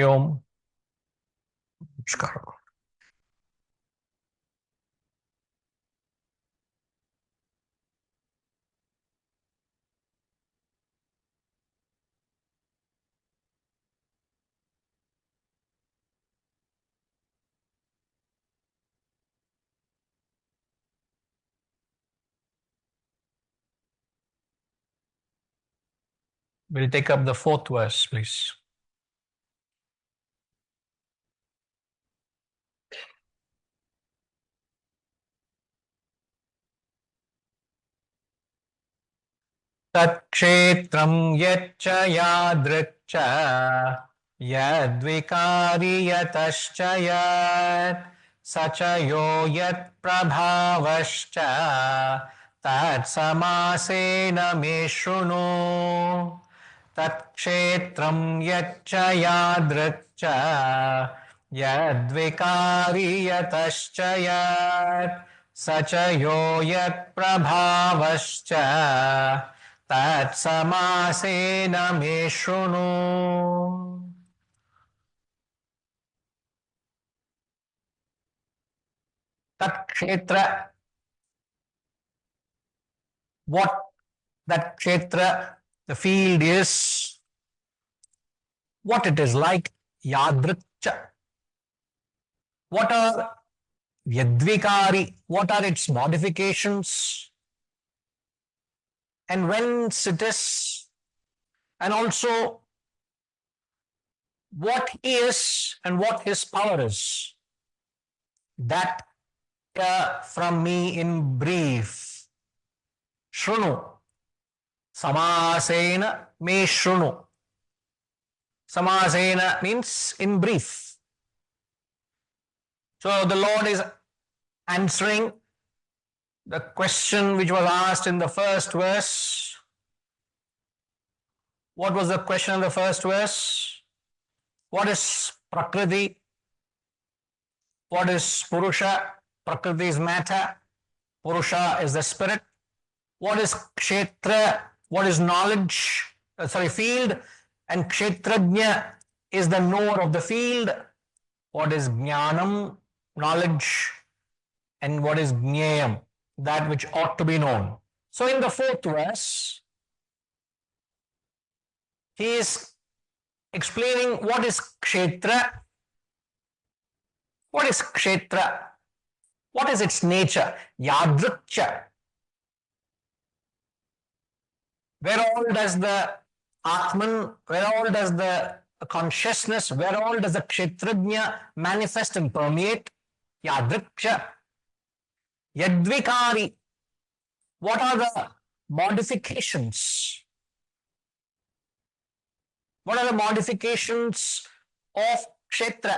Om. Namaskar. We'll take up the fourth verse, please. Takshetram yaccha yadrikcha yadvikari yatascha yat sachayo yat prabhavascha tat samasena me shrunu. Takshetram yaccha yadrikcha yadvikari yatascha yat sachayo yat prabhavascha tat samasena me shrunu. Tat kshetra, what that kshetra, the field is, what it is like, yadrikcha. What are yadvikari, what are its modifications, and whence it is, and also what he is and what his power is. That from me in brief. Shrunu. Samasena me shrunu. Samasena means in brief. So the Lord is answering the question which was asked in the first verse. What was the question in the first verse? What is Prakriti? What is Purusha? Prakriti is matter. Purusha is the spirit. What is Kshetra? What is knowledge? Field. And Kshetrajna is the knower of the field. What is Jnanam? Knowledge. And what is Jnayam? That which ought to be known. So in the fourth verse, he is explaining what is Kshetra. What is Kshetra? What is its nature? Yadrikcha. Where all does the Atman, where all does the consciousness, where all does the Kshetrajna manifest and permeate? Yadrikcha. Yadvikari. What are the modifications? What are the modifications of Kshetra?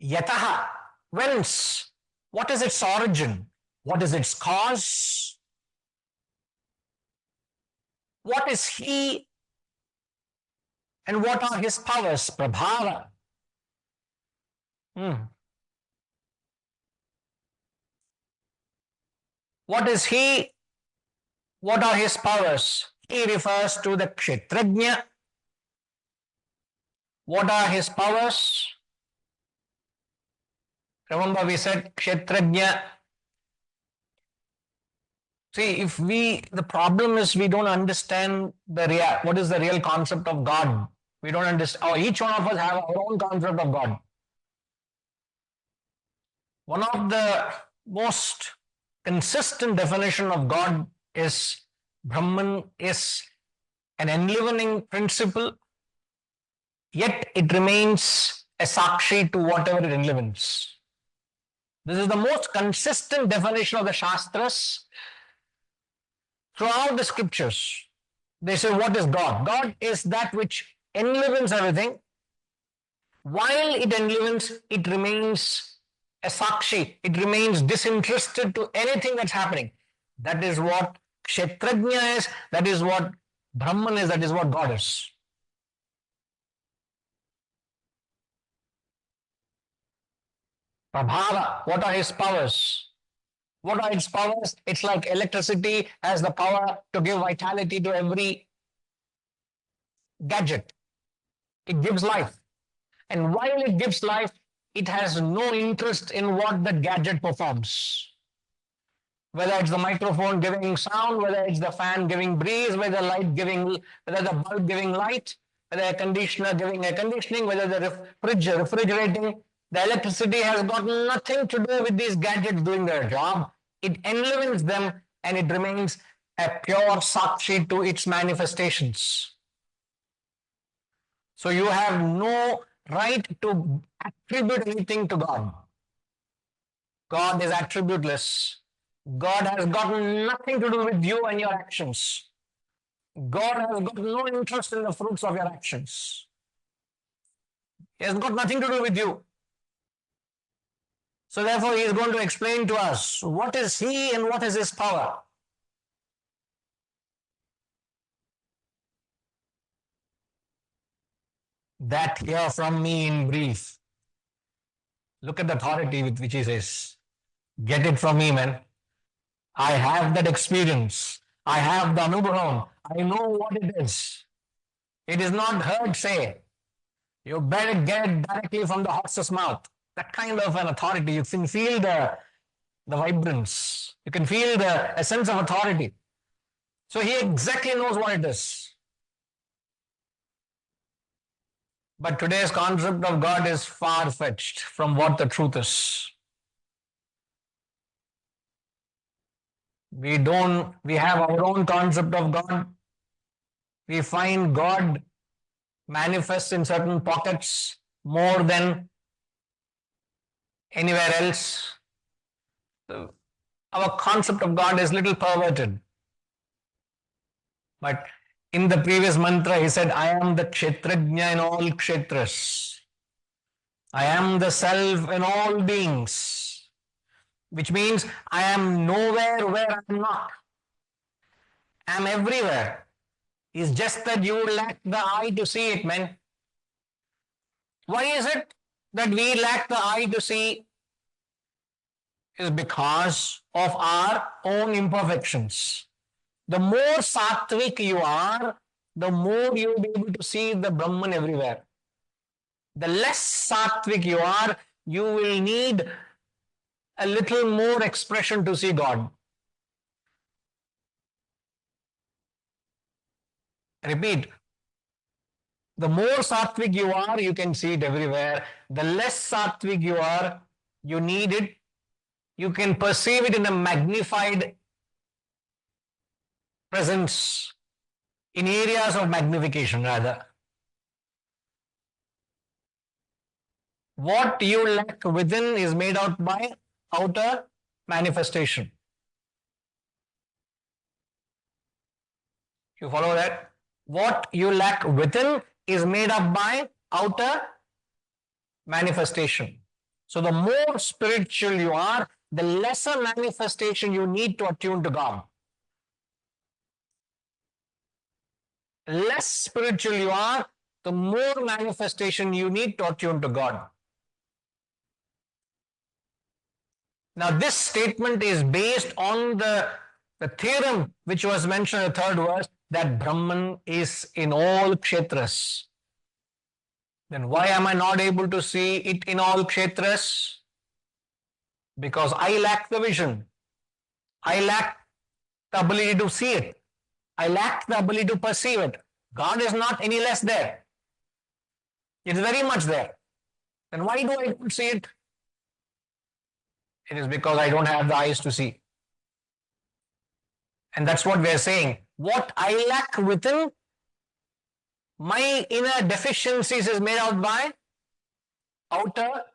Yataha. Whence? What is its origin? What is its cause? What is he? And what are his powers? Prabhava. What is he? What are his powers? He refers to the Kshetrajna. What are his powers? Remember we said Kshetrajna. See, the problem is we don't understand what is the real concept of God. We don't understand. Each one of us have our own concept of God. One of the most consistent definition of God is Brahman is an enlivening principle, yet it remains a sakshi to whatever it enlivens. This is the most consistent definition of the Shastras throughout the scriptures. They say, what is God? God is that which enlivens everything. While it enlivens, it remains a sakshi. It remains disinterested to anything that's happening. That is what Kshetrajna is. That is what Brahman is. That is what God is. Prabhava. What are his powers? What are its powers? It's like electricity has the power to give vitality to every gadget. It gives life. And while it gives life, it has no interest in what the gadget performs. Whether it's the microphone giving sound, whether it's the fan giving breeze, whether the bulb giving light, whether a conditioner giving air conditioning, whether the fridge refrigerating, the electricity has got nothing to do with these gadgets doing their job. It enlivens them and it remains a pure sakshi to its manifestations. So you have no right to attribute anything to God. God is attributeless. God has got nothing to do with you and your actions. God has got no interest in the fruits of your actions. He has got nothing to do with you. So therefore, he is going to explain to us what is he and what is his power. That hear from me in brief. Look at the authority with which he says, get it from me, man. I have that experience. I have the anubhavam. I know what it is. It is not heard say. You better get it directly from the horse's mouth. That kind of an authority. You can feel the vibrance. You can feel a sense of authority. So he exactly knows what it is. But today's concept of God is far-fetched from what the truth is. We have our own concept of God. We find God manifests in certain pockets more than anywhere else. Our concept of God is little perverted. But in the previous mantra, he said, I am the kshetrajna in all kshetras. I am the self in all beings. Which means I am nowhere where I am not. I am everywhere. It's just that you lack the eye to see it, man. Why is it that we lack the eye to see? Is because of our own imperfections. The more sattvic you are, the more you will be able to see the Brahman everywhere. The less sattvic you are, you will need a little more expression to see God. Repeat. The more sattvic you are, you can see it everywhere. The less sattvic you are, you need it. You can perceive it in a magnified presence, in areas of magnification rather. What you lack within is made out by outer manifestation. You follow that? What you lack within is made up by outer manifestation. So the more spiritual you are, the lesser manifestation you need to attune to God. Less spiritual you are, the more manifestation you need to attune to God. Now, this statement is based on the theorem which was mentioned in the third verse, that Brahman is in all kshetras. Then why am I not able to see it in all kshetras? Because I lack the vision. I lack the ability to see it. I lack the ability to perceive it. God is not any less there. It is very much there. Then why do I not see it? It is because I don't have the eyes to see. And that's what we are saying. What I lack within, my inner deficiencies is made out by outer.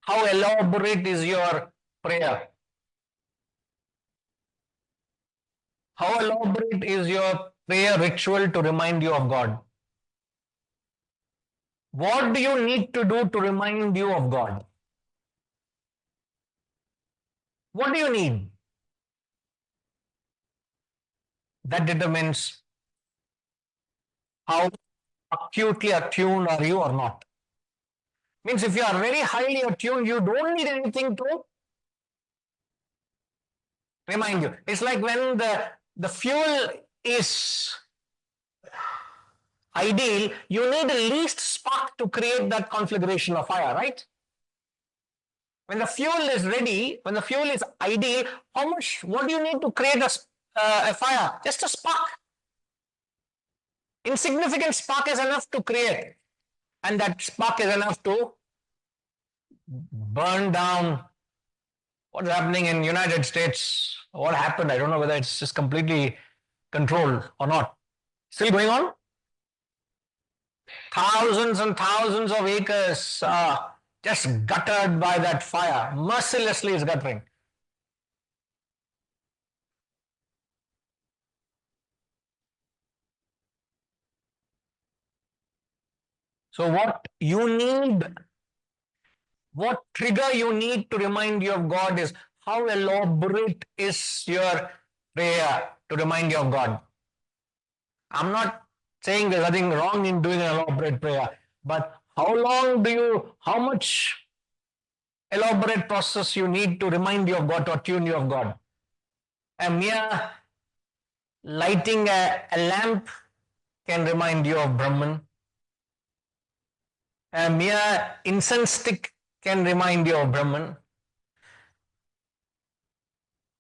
How elaborate is your prayer? How elaborate is your prayer ritual to remind you of God? What do you need to do to remind you of God? What do you need? That determines how acutely attuned are you or not. Means if you are very highly attuned, you don't need anything to remind you. It's like when the fuel is ideal, you need the least spark to create that conflagration of fire, right? When the fuel is ready, when the fuel is ideal, what do you need to create a fire? Just a spark. Insignificant spark is enough to create, and that spark is enough to burn down. What's happening in United States? What happened? I don't know whether it's just completely controlled or not. Still going on? Thousands and thousands of acres are just guttered by that fire. Mercilessly is guttering. So what trigger you need to remind you of God is how elaborate is your prayer to remind you of God. I'm not saying there's nothing wrong in doing an elaborate prayer, but how much elaborate process you need to remind you of God, to attune you of God? A mere lighting a lamp can remind you of Brahman. A mere incense stick can remind you of Brahman.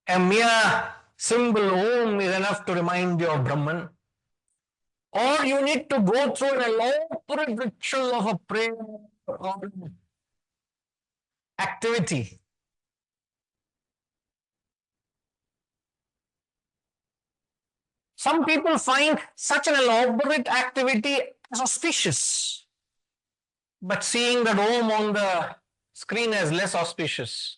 A mere symbol Om is enough to remind you of Brahman. Or you need to go through an elaborate ritual of a prayer or activity. Some people find such an elaborate activity as auspicious, but seeing that Om on the screen is less auspicious.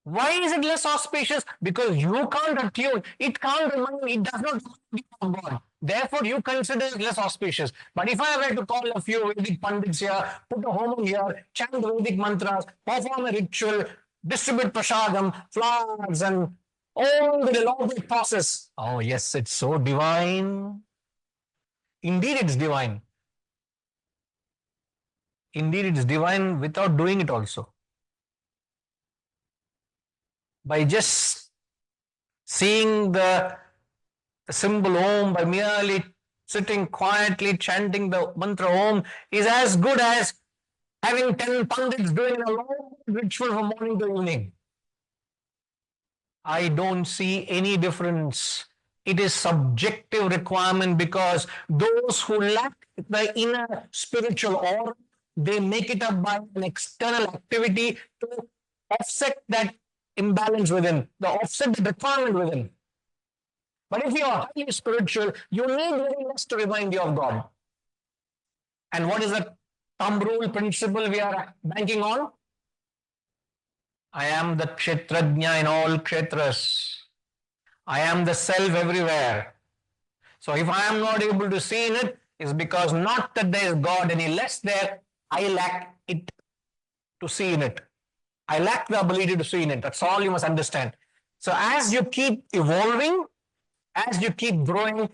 Why is it less auspicious? Because you can't attune. It can't remind, it does not remind you of God. Therefore, you consider it less auspicious. But if I were to call a few Vedic Pandits here, put a home here, chant Vedic mantras, perform a ritual, distribute prasadam, flowers, and all the elaborate process. Oh, yes, it's so divine. Indeed, it's divine. Indeed, it's divine without doing it also. By just seeing the symbol Om, by merely sitting quietly chanting the mantra Om, is as good as having 10 pandits doing a long ritual from morning to evening. I don't see any difference. It is subjective requirement, because those who lack the inner spiritual aura, they make it up by an external activity to offset that imbalance within, the offset the requirement within. But if you are highly spiritual, you need very less to remind you of God. And what is the thumb rule principle we are banking on? I am the kshetrajna in all kshetras. I am the self everywhere. So if I am not able to see in it, it's because not that there is God any less there, I lack it to see in it. I lack the ability to see in it. That's all you must understand. So as you keep evolving, as you keep growing,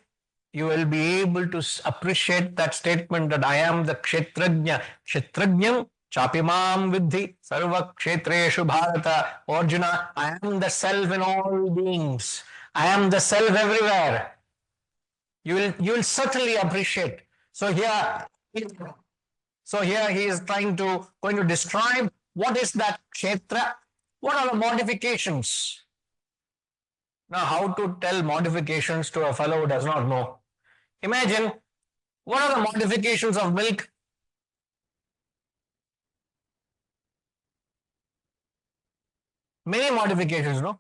you will be able to appreciate that statement that I am the kshetrajna. Kshetrajnam chapimam vidhi sarva kshetreshu bharata. Arjuna, I am the self in all beings. I am the self everywhere. You will certainly appreciate. So here he is going to describe what is that kshetra, what are the modifications. Now, how to tell modifications to a fellow who does not know? Imagine, what are the modifications of milk? Many modifications, no?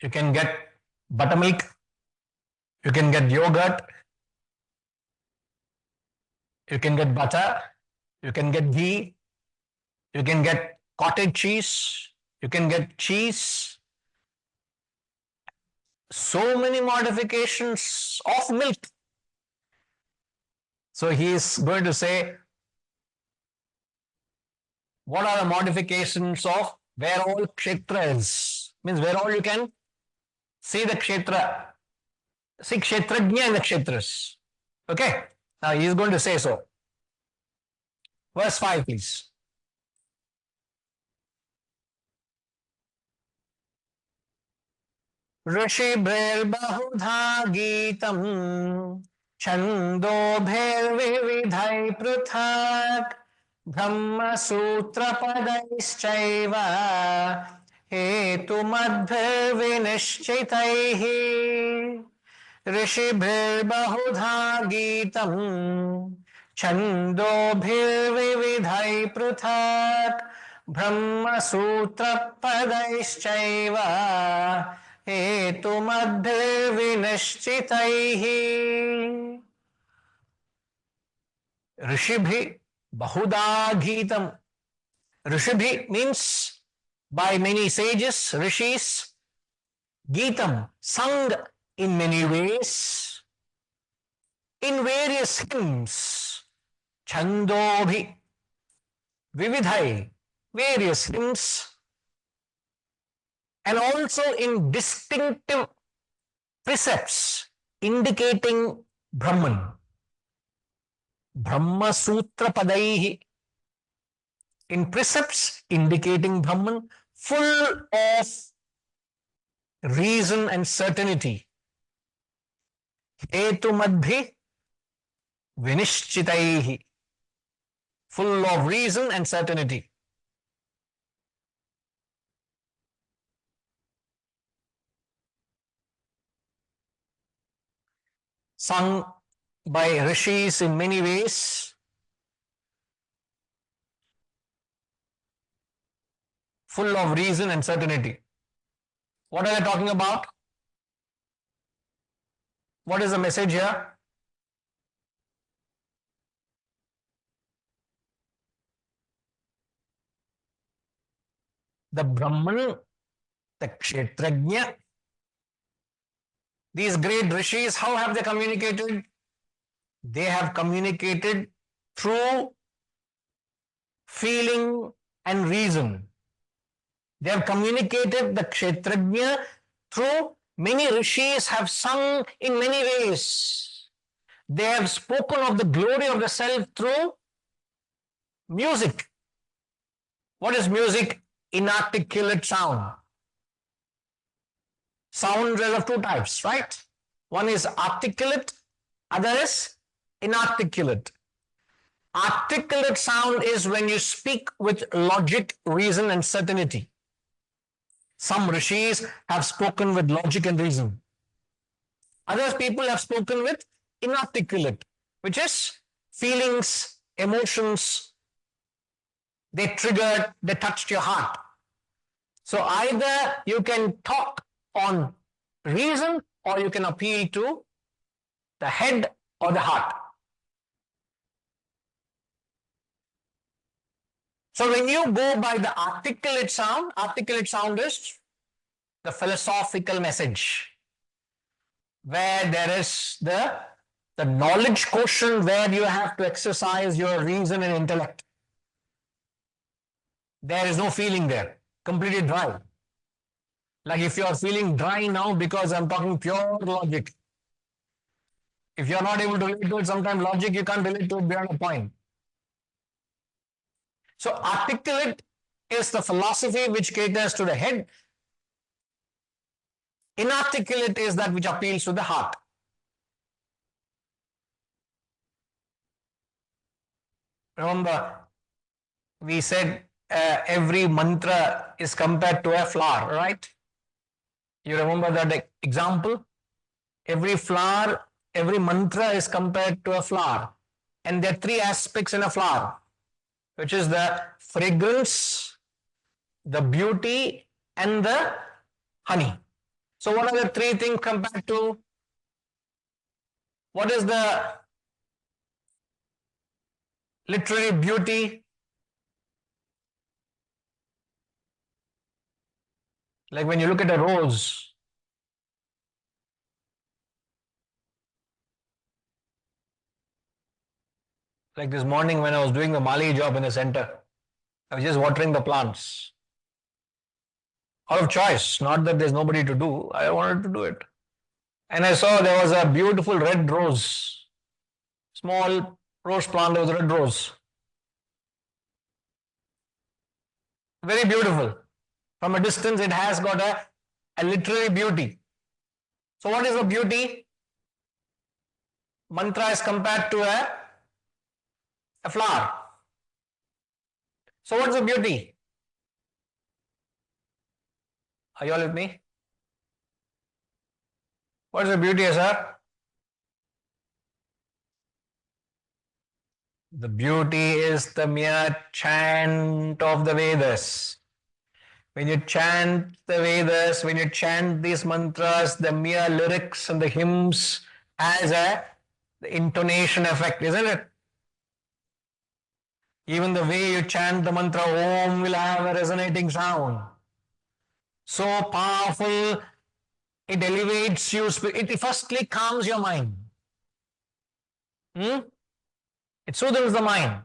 You can get buttermilk, you can get yogurt, you can get butter, you can get ghee, you can get cottage cheese, you can get cheese. So many modifications of milk. So he is going to say, what are the modifications of where all kshetra is? Means where all you can see the kshetra, see kshetrajna in the kshetras. Okay? Now he is going to say so. Verse 5, please. ऋषिभिर्बहुधा गीतं छन्दोभिर्विविधैः पृथक् ब्रह्मसूत्रपदैश्चैव हेतुमद्भिर्विनिश्चितैः ऋषिभिर्बहुधा गीतं छन्दोभिर्विविधैः पृथक् ब्रह्मसूत्रपदैश्चैव हेतुमद्भिर्विनिश्चितैः ऋषिभिः बहुधा गीतं. Rishibhi means by many sages, rishis, Geetam, sung in many ways, in various hymns, Chandobhi, Vividhai, various hymns, and also in distinctive precepts indicating Brahman. Brahma Sutra Padaihi, in precepts indicating Brahman, full of reason and certainty. Hetumadbhi Vinishchitaihi, full of reason and certainty. Sung by rishis in many ways, full of reason and certainty. What are they talking about? What is the message here? The Brahman, the Kshetrajna, these great rishis, how have they communicated? They have communicated through feeling and reason. They have communicated the Kshetrajna through many rishis have sung in many ways. They have spoken of the glory of the self through music. What is music? Inarticulate sound. Sounds are of two types, right? One is articulate, other is inarticulate. Articulate sound is when you speak with logic, reason, and certainty. Some rishis have spoken with logic and reason. Other people have spoken with inarticulate, which is feelings, emotions. They triggered, they touched your heart. So either you can talk on reason or you can appeal to the head or the heart. So when you go by the articulate sound is the philosophical message, where there is the knowledge quotient where you have to exercise your reason and intellect. There is no feeling there, completely dry. Like if you are feeling dry now because I'm talking pure logic. If you are not able to relate to it, sometimes logic you can't relate to it beyond a point. So articulate is the philosophy which caters to the head. Inarticulate is that which appeals to the heart. Remember, we said every mantra is compared to a flower, right? You remember that example? Every flower, every mantra is compared to a flower. And there are three aspects in a flower, which is the fragrance, the beauty, and the honey. So what are the three things compared to? What is the literary beauty? Like when you look at a rose, like this morning when I was doing the Mali job in the center, I was just watering the plants. Out of choice, not that there's nobody to do, I wanted to do it. And I saw there was a beautiful red rose, small rose plant, there was a red rose. Very beautiful. From a distance, it has got a literary beauty. So what is the beauty? Mantra is compared to a flower. So what's the beauty? Are you all with me? What is the beauty, sir? The beauty is the mere chant of the Vedas. When you chant the Vedas, when you chant these mantras, the mere lyrics and the hymns has the intonation effect, isn't it? Even the way you chant the mantra Om will have a resonating sound. So powerful, it elevates you. It firstly calms your mind. It soothes the mind.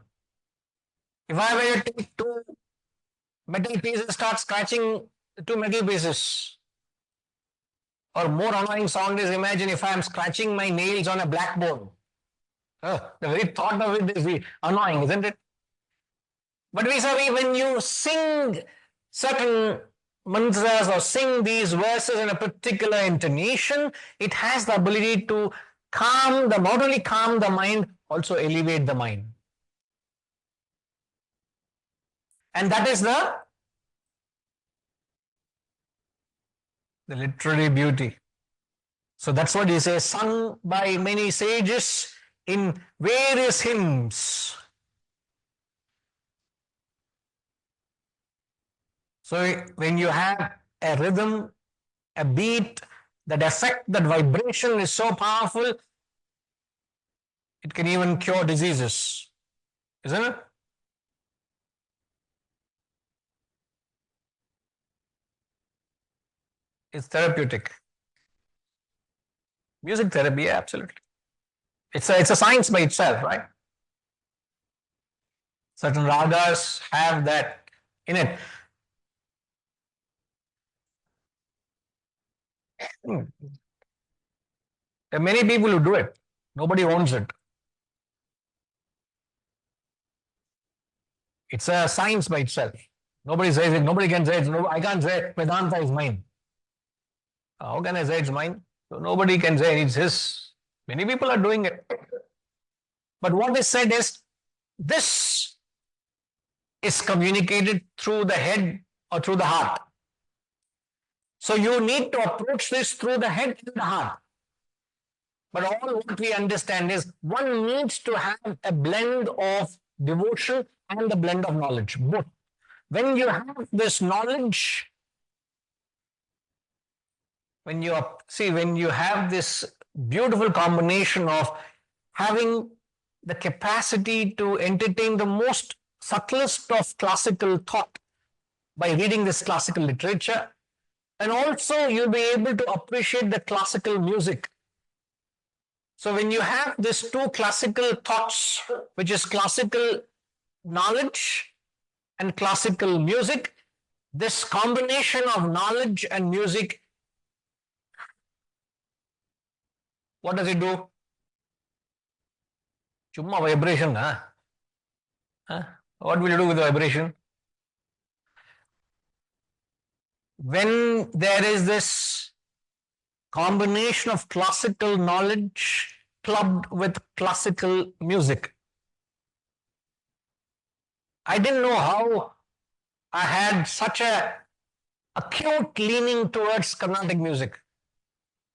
If I were to take two metal pieces, start scratching the two metal pieces, or more annoying sound is, imagine if I am scratching my nails on a blackboard. The very thought of it is annoying, isn't it? But vis-a-vis, when you sing certain mantras or sing these verses in a particular intonation, it has the ability to not only calm the mind, also elevate the mind. And that is the literary beauty. So that's what he says, sung by many sages in various hymns. So when you have a rhythm, a beat, that effect, that vibration is so powerful, it can even cure diseases, isn't it? It's therapeutic. Music therapy, yeah, absolutely. It's a science by itself, right? Certain ragas have that in it. There are many people who do it. Nobody owns it. It's a science by itself. Nobody says it. Nobody can say it. No, I can't say Vedanta is mine. How can I say it's mine? So nobody can say it's his. Many people are doing it. But what is said is, this is communicated through the head or through the heart. So you need to approach this through the head and the heart. But all what we understand is, one needs to have a blend of devotion and a blend of knowledge, both. When you have this knowledge, when you have this beautiful combination of having the capacity to entertain the most subtlest of classical thought by reading this classical literature, and also you'll be able to appreciate the classical music. So when you have these two classical thoughts, which is classical knowledge and classical music, this combination of knowledge and music, what does it do? Chumma vibration, huh? What will you do with the vibration? When there is this combination of classical knowledge clubbed with classical music, I didn't know how I had such a acute leaning towards Carnatic music.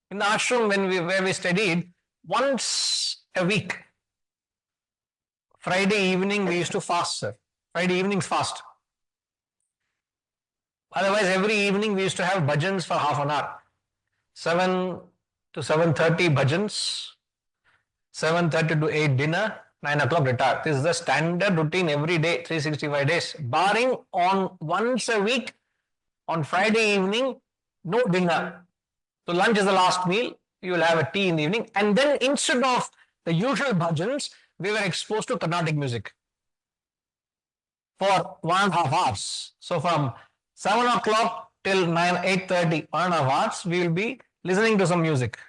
In the ashram where we studied, once a week, Friday evening we used to fast, sir. Friday evenings fast. Otherwise, every evening we used to have bhajans for half an hour. 7 to 7:30 bhajans, 7:30 to 8 dinner, 9 o'clock retire. This is the standard routine every day, 365 days. Barring on once a week, on Friday evening, no dinner. So lunch is the last meal. You will have a tea in the evening. And then instead of the usual bhajans, we were exposed to Carnatic music for 1.5 hours. So from 7 o'clock till 8:30, 1.5 hours, we will be listening to some music.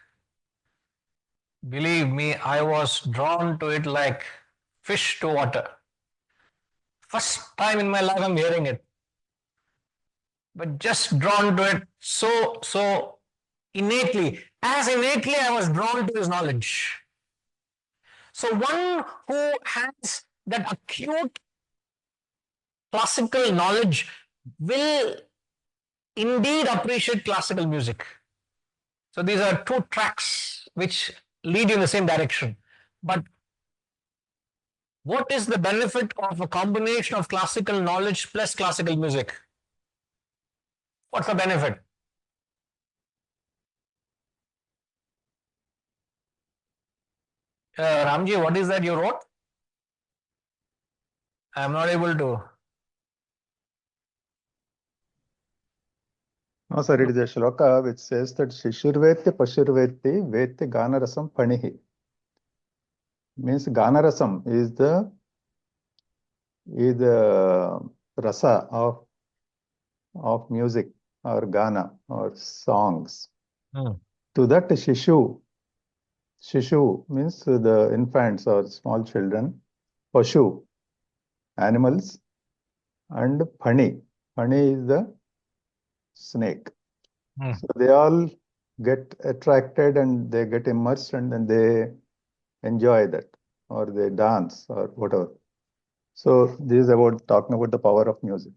Believe me, I was drawn to it like fish to water. First time in my life I'm hearing it. But just drawn to it so innately. as innately I was drawn to his knowledge. So one who has that acute classical knowledge will indeed appreciate classical music. So these are two tracks which lead you in the same direction. But what is the benefit of a combination of classical knowledge plus classical music? What's the benefit? Ramji, what is that you wrote? I am not able to. No, sir, it is a shloka which says that Shishurveti Pashurveti Veti Ganarasam Panihi. Means Ganarasam is the rasa of music or Gana or songs. To that Shishu means the infants or small children, Pashu, animals, and Pani is the snake. So they all get attracted and they get immersed and then they enjoy that or they dance or whatever. So this is about talking about the power of music.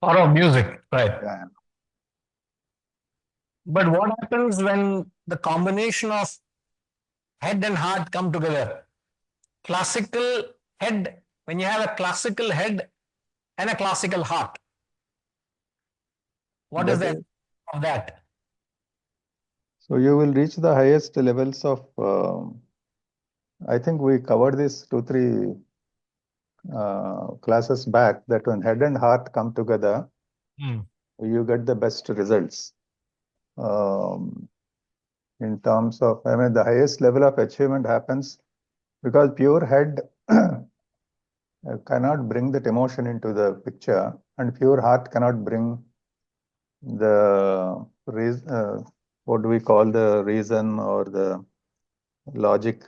Power of music, right. Yeah. But what happens when the combination of head and heart come together? Classical head, when you have a classical head and a classical heart, what is the of that? So you will reach the highest levels of, I think we covered this 2-3 classes back, that when head and heart come together, you get the best results. In terms of, I mean, the highest level of achievement happens because pure head cannot bring that emotion into the picture, and pure heart cannot bring the what do we call the reason or the logic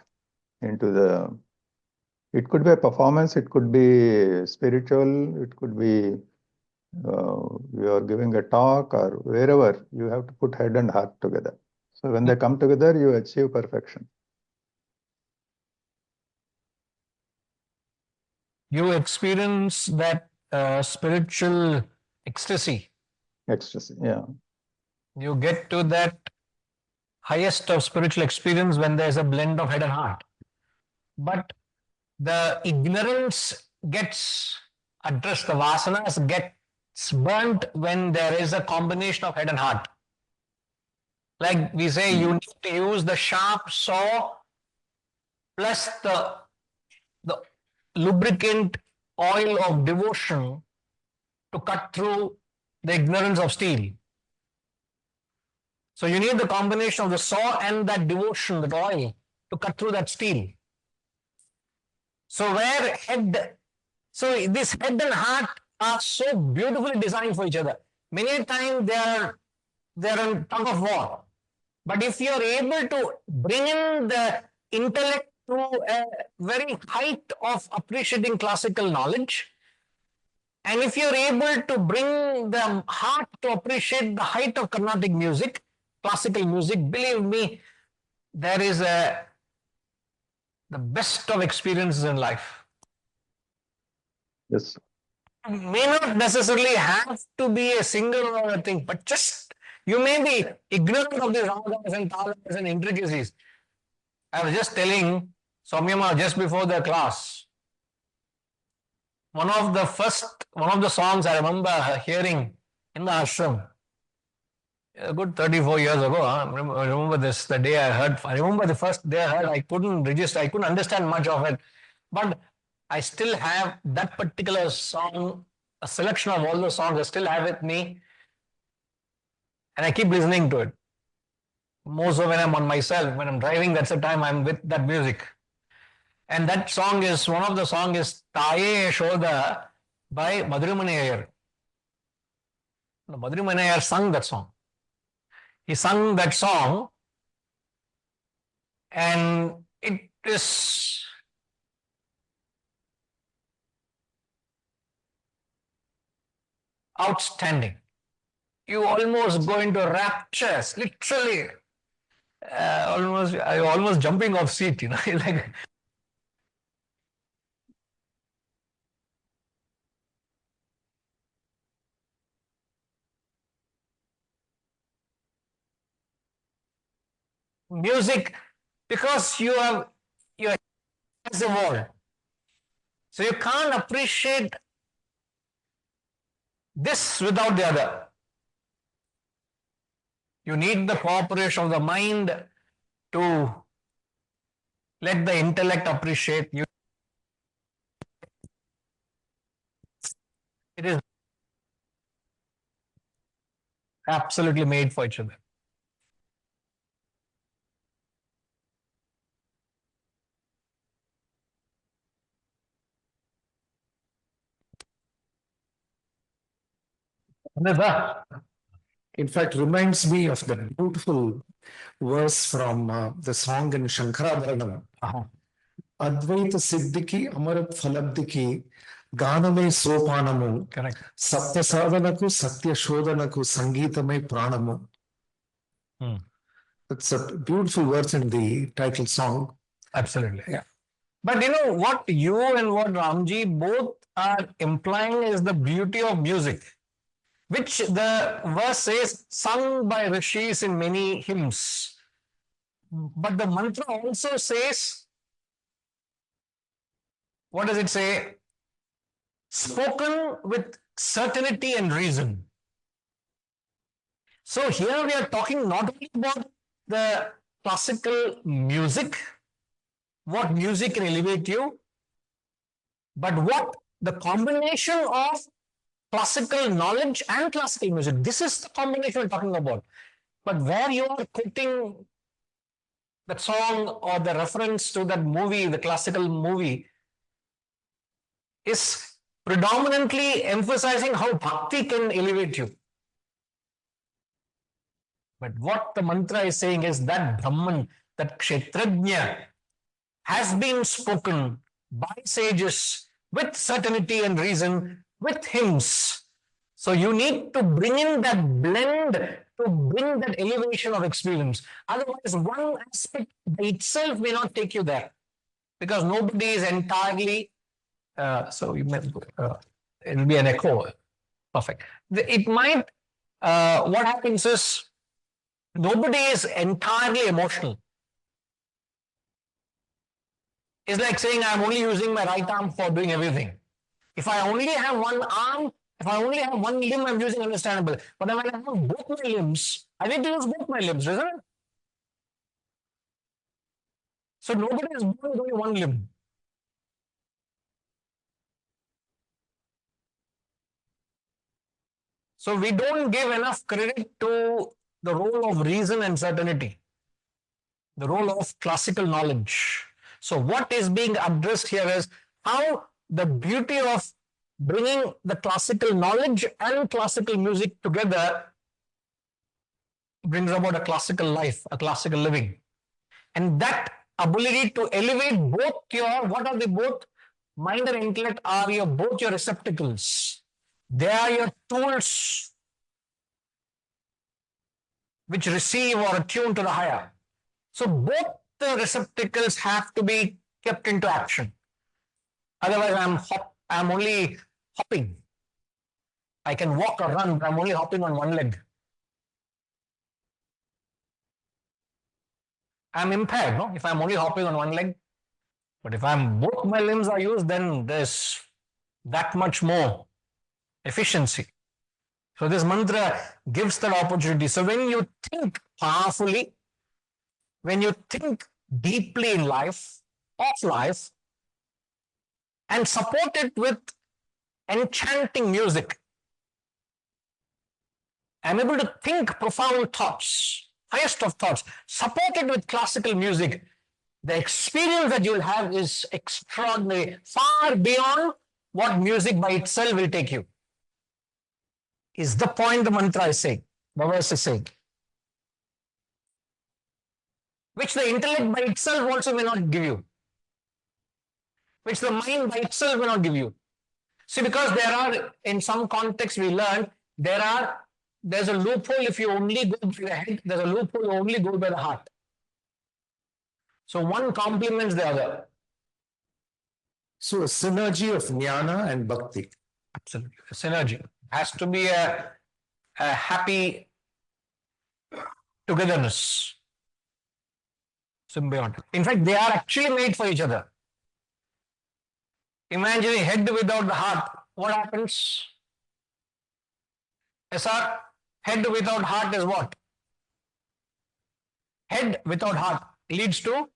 into the. It could be a performance, it could be spiritual, it could be you are giving a talk or wherever, you have to put head and heart together. So when they come together, you achieve perfection. You experience that spiritual ecstasy. Ecstasy, yeah. You get to that highest of spiritual experience when there's a blend of head and heart. But the ignorance gets addressed, the vasanas gets burnt when there is a combination of head and heart. Like we say, you need to use the sharp saw plus the lubricant oil of devotion to cut through the ignorance of steel. So you need the combination of the saw and that devotion, that oil, to cut through that steel. So this head and heart are so beautifully designed for each other. Many times they're in tug of war. But if you're able to bring in the intellect to a very height of appreciating classical knowledge, and if you're able to bring the heart to appreciate the height of Carnatic music, classical music, believe me, there is the best of experiences in life. Yes. May not necessarily have to be a singer or a thing, but just you may be ignorant of the ragas and talas and intricacies. I was just telling Soumyama just before the class, one of the songs I remember hearing in the ashram, a good 34 years ago. I remember this, the day I remember the first day I heard, I couldn't understand much of it. But I still have that particular song, a selection of all those songs I still have with me. And I keep listening to it. More so when I'm on myself, when I'm driving, that's the time I'm with that music. And that song is, one of the songs is Taye Yashoda by Madhuri Iyer. Madhuri Iyer sung that song. He sung that song and it is outstanding. You almost go into raptures, literally. I almost jumping off seat, like. Music, because your has evolved. So you can't appreciate this without the other. You need the cooperation of the mind to let the intellect appreciate you. It is absolutely made for each other. In fact, reminds me of the beautiful verse from the song in Shankarabharanam. Advaita Siddhiki Amarat Phalabdiki Ganame Sopanamu. Correct. Satya Sadhanaku Satya Shodhanaku Sangeetame Pranamu. It's a beautiful verse in the title song. Absolutely. Yeah. But what you and what Ramji both are implying is the beauty of music, which the verse says sung by rishis in many hymns. But the mantra also says, what does it say? Spoken with certainty and reason. So here we are talking not only about the classical music, what music can elevate you, but what the combination of classical knowledge and classical music. This is the combination we're talking about. But where you are quoting that song or the reference to that movie, the classical movie, is predominantly emphasizing how bhakti can elevate you. But what the mantra is saying is that Brahman, that Kshetrajna, has been spoken by sages with certainty and reason, with hymns. So you need to bring in that blend to bring that elevation of experience. Otherwise, one aspect by itself may not take you there, because nobody is entirely. So you may, it will be an echo. Perfect. It might. What happens is nobody is entirely emotional. It's like saying I'm only using my right arm for doing everything. If I only have one arm, if I only have one limb, I'm using understandable. But when I have both my limbs, I need to use both my limbs, isn't it? So nobody is born with only one limb. So we don't give enough credit to the role of reason and certainty, the role of classical knowledge. So what is being addressed here is how the beauty of bringing the classical knowledge and classical music together brings about a classical life, a classical living. And that ability to elevate both your, what are they both? Mind and intellect are both your receptacles. They are your tools which receive or attune to the higher. So both the receptacles have to be kept into action. Otherwise, I'm only hopping. I can walk or run, but I'm only hopping on one leg. I'm impaired, no? If I'm only hopping on one leg. But if both my limbs are used, then there's that much more efficiency. So this mantra gives that opportunity. So when you think powerfully, when you think deeply in life, of life, and support it with enchanting music, I'm able to think profound thoughts, highest of thoughts, supported with classical music. The experience that you'll have is extraordinary, far beyond what music by itself will take you. Is the point the mantra is saying, the verse is saying. Which the intellect by itself also may not give you. Which the mind by itself may not give you. See, because there are, in some contexts we learned, there's a loophole if you only go by the head, there's a loophole you only go by the heart. So one complements the other. So a synergy of jnana and bhakti. Absolutely. A synergy. Has to be a happy togetherness. Symbiotic. In fact, they are actually made for each other. Imagine a head without the heart. What happens? SR, head without heart is what? Head without heart leads to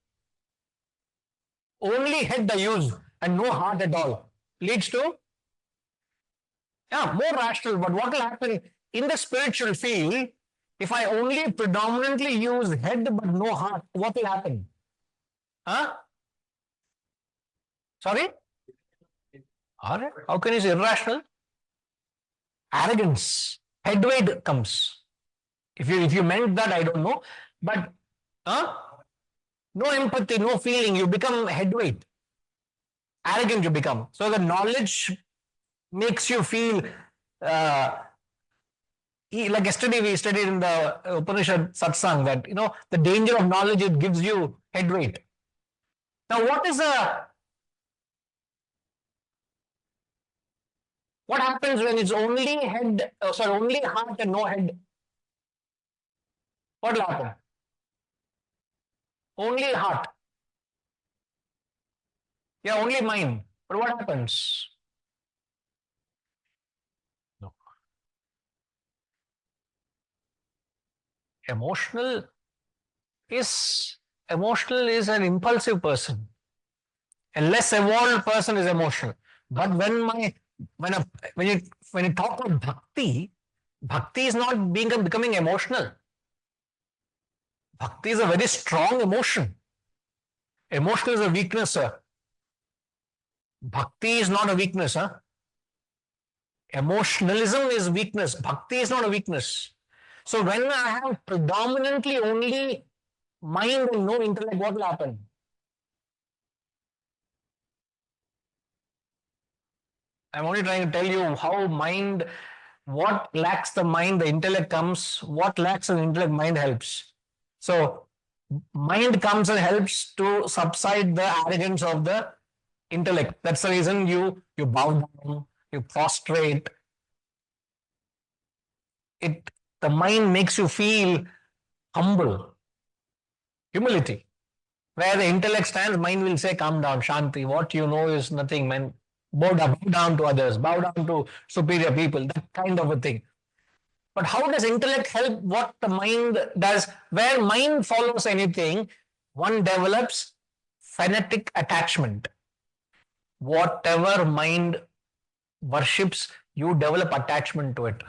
only head I use and no heart at all. Leads to more rational. But what will happen in the spiritual field, if I only predominantly use head but no heart, what will happen? Huh? Sorry? All right. How can you say irrational? Arrogance. Head weight comes. If you meant that, I don't know. But no empathy, no feeling, you become head weight. Arrogant you become. So the knowledge makes you feel like yesterday we studied in the Upanishad satsang that the danger of knowledge, it gives you head weight. Now what happens when it's only only heart and no head? What will happen? Only heart. Yeah, only mind. But what happens? No. Emotional is an impulsive person. A less evolved person is emotional. But when you talk of bhakti is not becoming emotional. Bhakti is a very strong emotion. Emotional is a weakness, sir. Bhakti is not a weakness, huh? Emotionalism is weakness. Bhakti is not a weakness. So when I have predominantly only mind and no intellect, what will happen? I'm only trying to tell you how what lacks the mind, the intellect comes. What lacks the intellect, mind helps. So mind comes and helps to subside the arrogance of the intellect. That's the reason you bow down, you prostrate. The mind makes you feel humble, humility. Where the intellect stands, mind will say, calm down, Shanti. What you know is nothing, man. Bow down to others, bow down to superior people, that kind of a thing. But how does intellect help what the mind does? Where mind follows anything, one develops phonetic attachment. Whatever mind worships, you develop attachment to it.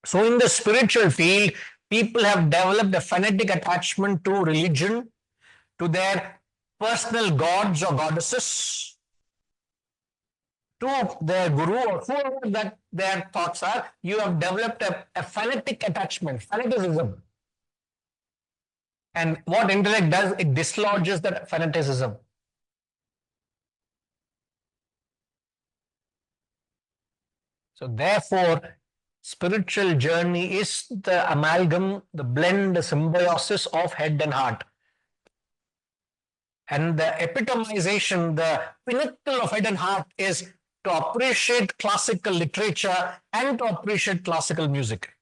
So in the spiritual field, people have developed a phonetic attachment to religion, to their personal gods or goddesses, to their guru or whoever that their thoughts are. You have developed a phonetic attachment, fanaticism. And what intellect does, it dislodges that fanaticism. So therefore, spiritual journey is the amalgam, the blend, the symbiosis of head and heart. And the epitomization, the pinnacle of head and heart is to appreciate classical literature and to appreciate classical music.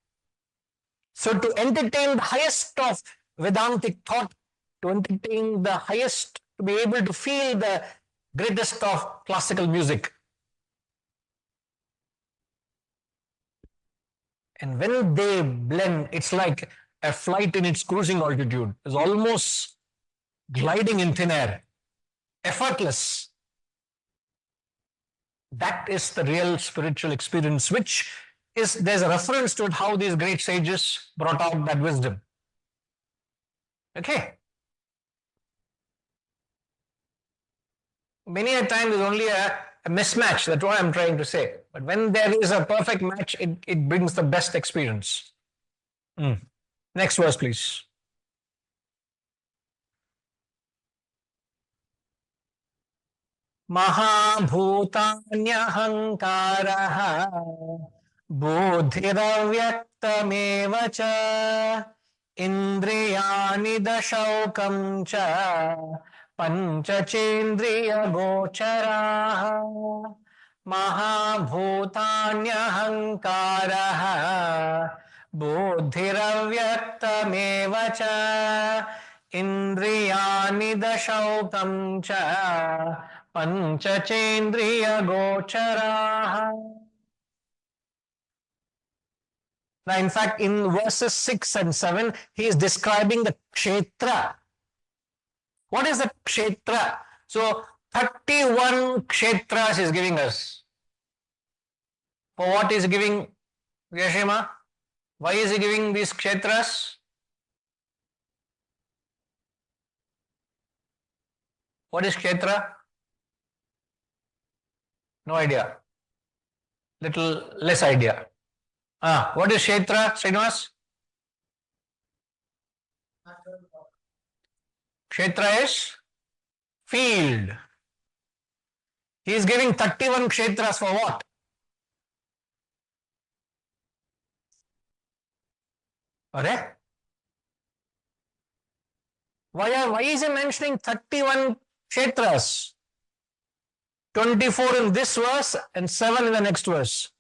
So to entertain the highest of Vedantic thought, to entertain the highest, to be able to feel the greatest of classical music. And when they blend, it's like a flight in its cruising altitude. It's almost gliding in thin air, effortless. That is the real spiritual experience, which is, there's a reference to it, how these great sages brought out that wisdom. Okay. Many a time there's only a mismatch. That's what I'm trying to say. But when there is a perfect match, it brings the best experience. Next verse, please. Mahabhutanyahankarah bodhiravyaktamev cha Indriyani dashaukam cha panchachendriya gocharaha mahabhutanyahangkaraha buddhiravyaktameva cha indriyani dashaukam cha panchachendriya gocharaha. Now, in fact, in verses 6 and 7, he is describing the kshetra. What is the kshetra? So, 31 kshetras is giving us. For what is giving Vyashima? Why is he giving these kshetras? What is kshetra? No idea. Little less idea. What is kshetra, Srinivas? Kshetra is field. He is giving 31 kshetras for what? Okay? Why is he mentioning 31 kshetras? 24 in this verse and 7 in the next verse.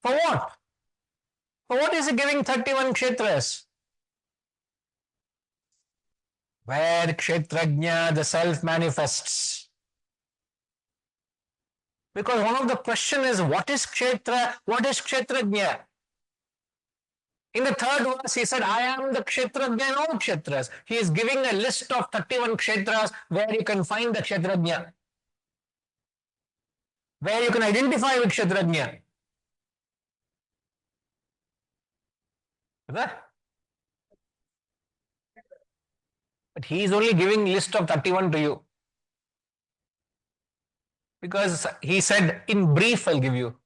For what? For what is he giving 31 kshetras? Where kshetrajna, the self manifests. Because one of the question is, what is kshetra? What is kshetrajna? In the third verse, he said, I am the kshetrajna in all kshetras. He is giving a list of 31 kshetras where you can find the kshetrajna. Where you can identify with kshetrajna. But he is only giving list of 31 to you. Because he said, in brief, I'll give you.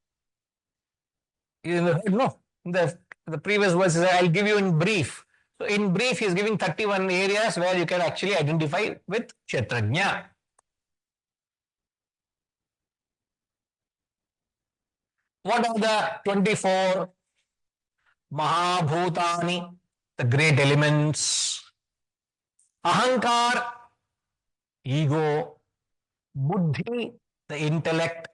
No, the previous verse is, I'll give you in brief. So in brief, he is giving 31 areas where you can actually identify with kshetrajna. What are the 24? Mahabhutani, the great elements. Ahankar, ego. Buddhi, the intellect.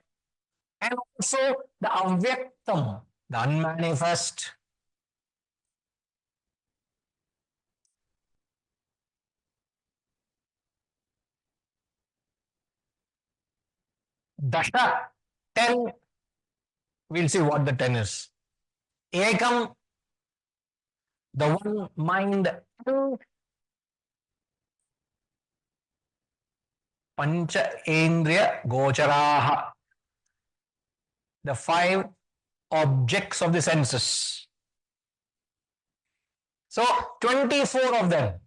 And also the avyaktam, the unmanifest. Dasha, 10. We'll see what the 10 is. Ekam, the one mind. Pancha Indriya Gocharaha, the 5 objects of the senses. So 24 of them.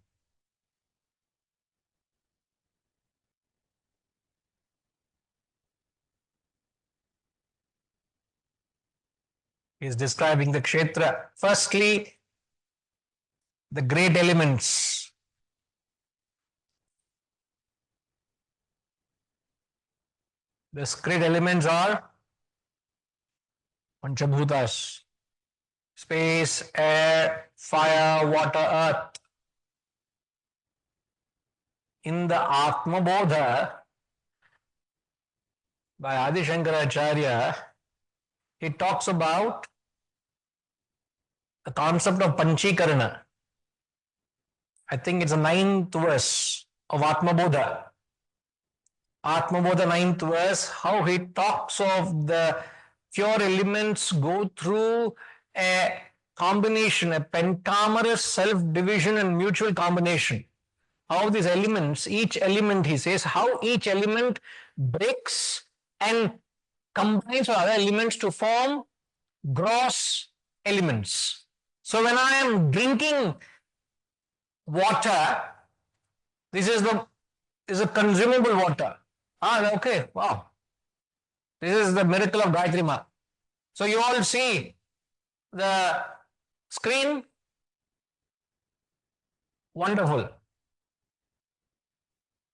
He is describing the kshetra. Firstly, the great elements. The great elements are Panchabhutas, space, air, fire, water, earth. In the Atma Bodha by Adi Shankaracharya, he talks about the concept of Panchikarana. I think it's the 9th verse of Atma Bodha. Atma Bodha 9th verse, how he talks of the pure elements go through a combination, a pentamerous self-division and mutual combination. How these elements, each element, he says, how each element breaks and combines with other elements to form gross elements. So when I am drinking water, this is a consumable water. Okay, wow. This is the miracle of Gayatri Ma. So you all see the screen? Wonderful.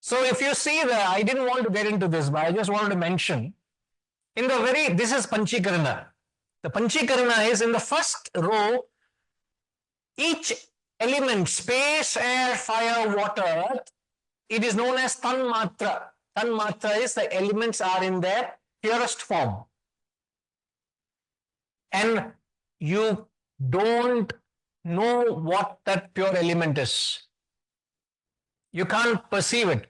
So if you see I didn't want to get into this, but I just wanted to mention, this is Panchikarana. The Panchikarana is in the first row, each elements, space, air, fire, water, it is known as tanmatra. Tanmatra is the elements are in their purest form. And you don't know what that pure element is. You can't perceive it.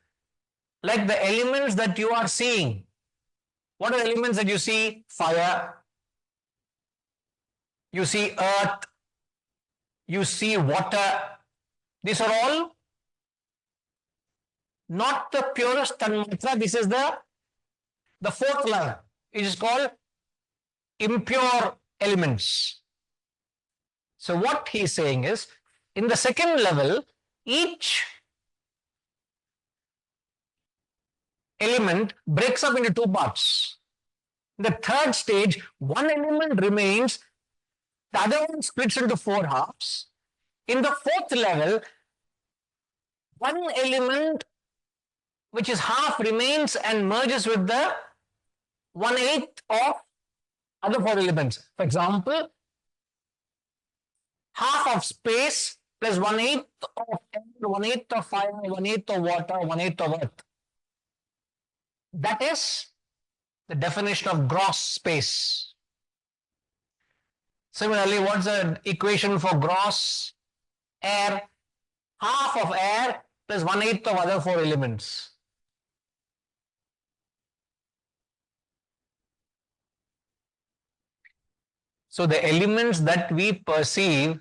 Like the elements that you are seeing. What are elements that you see? Fire. You see earth. You see water. These are all not the purest tanmatra. This is the fourth level. It is called impure elements. So what he is saying is, in the second level, each element breaks up into two parts. In the third stage, one element remains, the other one splits into four halves. In the fourth level, one element which is half remains and merges with the 1/8 of other four elements. For example, half of space plus 1/8 of air, 1/8 of fire, 1/8 of water, 1/8 of earth. That is the definition of gross space. Similarly, what's the equation for gross air? Half of air plus 1/8 of other four elements. So the elements that we perceive,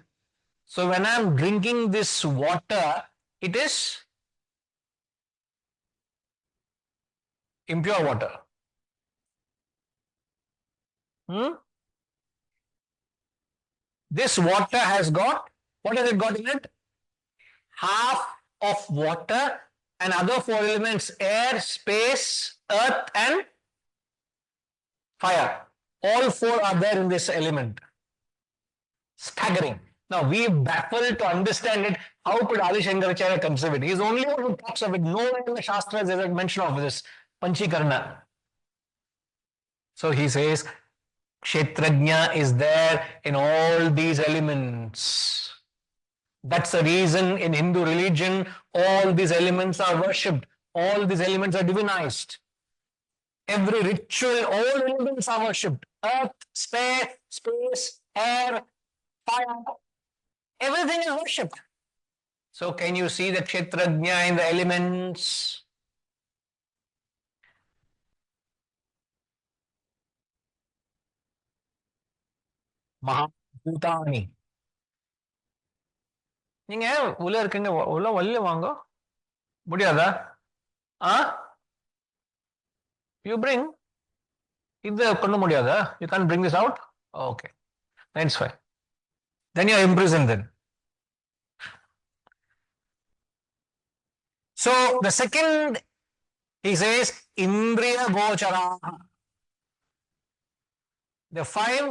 so when I'm drinking this water, it is impure water. This water has got, what has it got in it? Half of water and other four elements, air, space, earth and fire. All four are there in this element. Staggering. Now we baffled to understand it. How could Adi Shankaracharya conceive it? He is the only one who talks of it. Nowhere in the Shastras is a mention of this Panchikarna. So he says, Kshetrajna is there in all these elements. That's the reason in Hindu religion all these elements are worshipped. All these elements are divinized. Every ritual, all elements are worshipped. Earth, space, air, fire, everything is worshipped. So can you see the Kshetrajna in the elements? Mahabhutani. நீங்க உள்ள இருக்கீங்க உள்ள வெளில வாங்க முடியாதா you bring இது கொண்டு முடியாதா you can't bring this out okay that's fine then you are imprisoned then. So the second he says indriya gocharaha, the five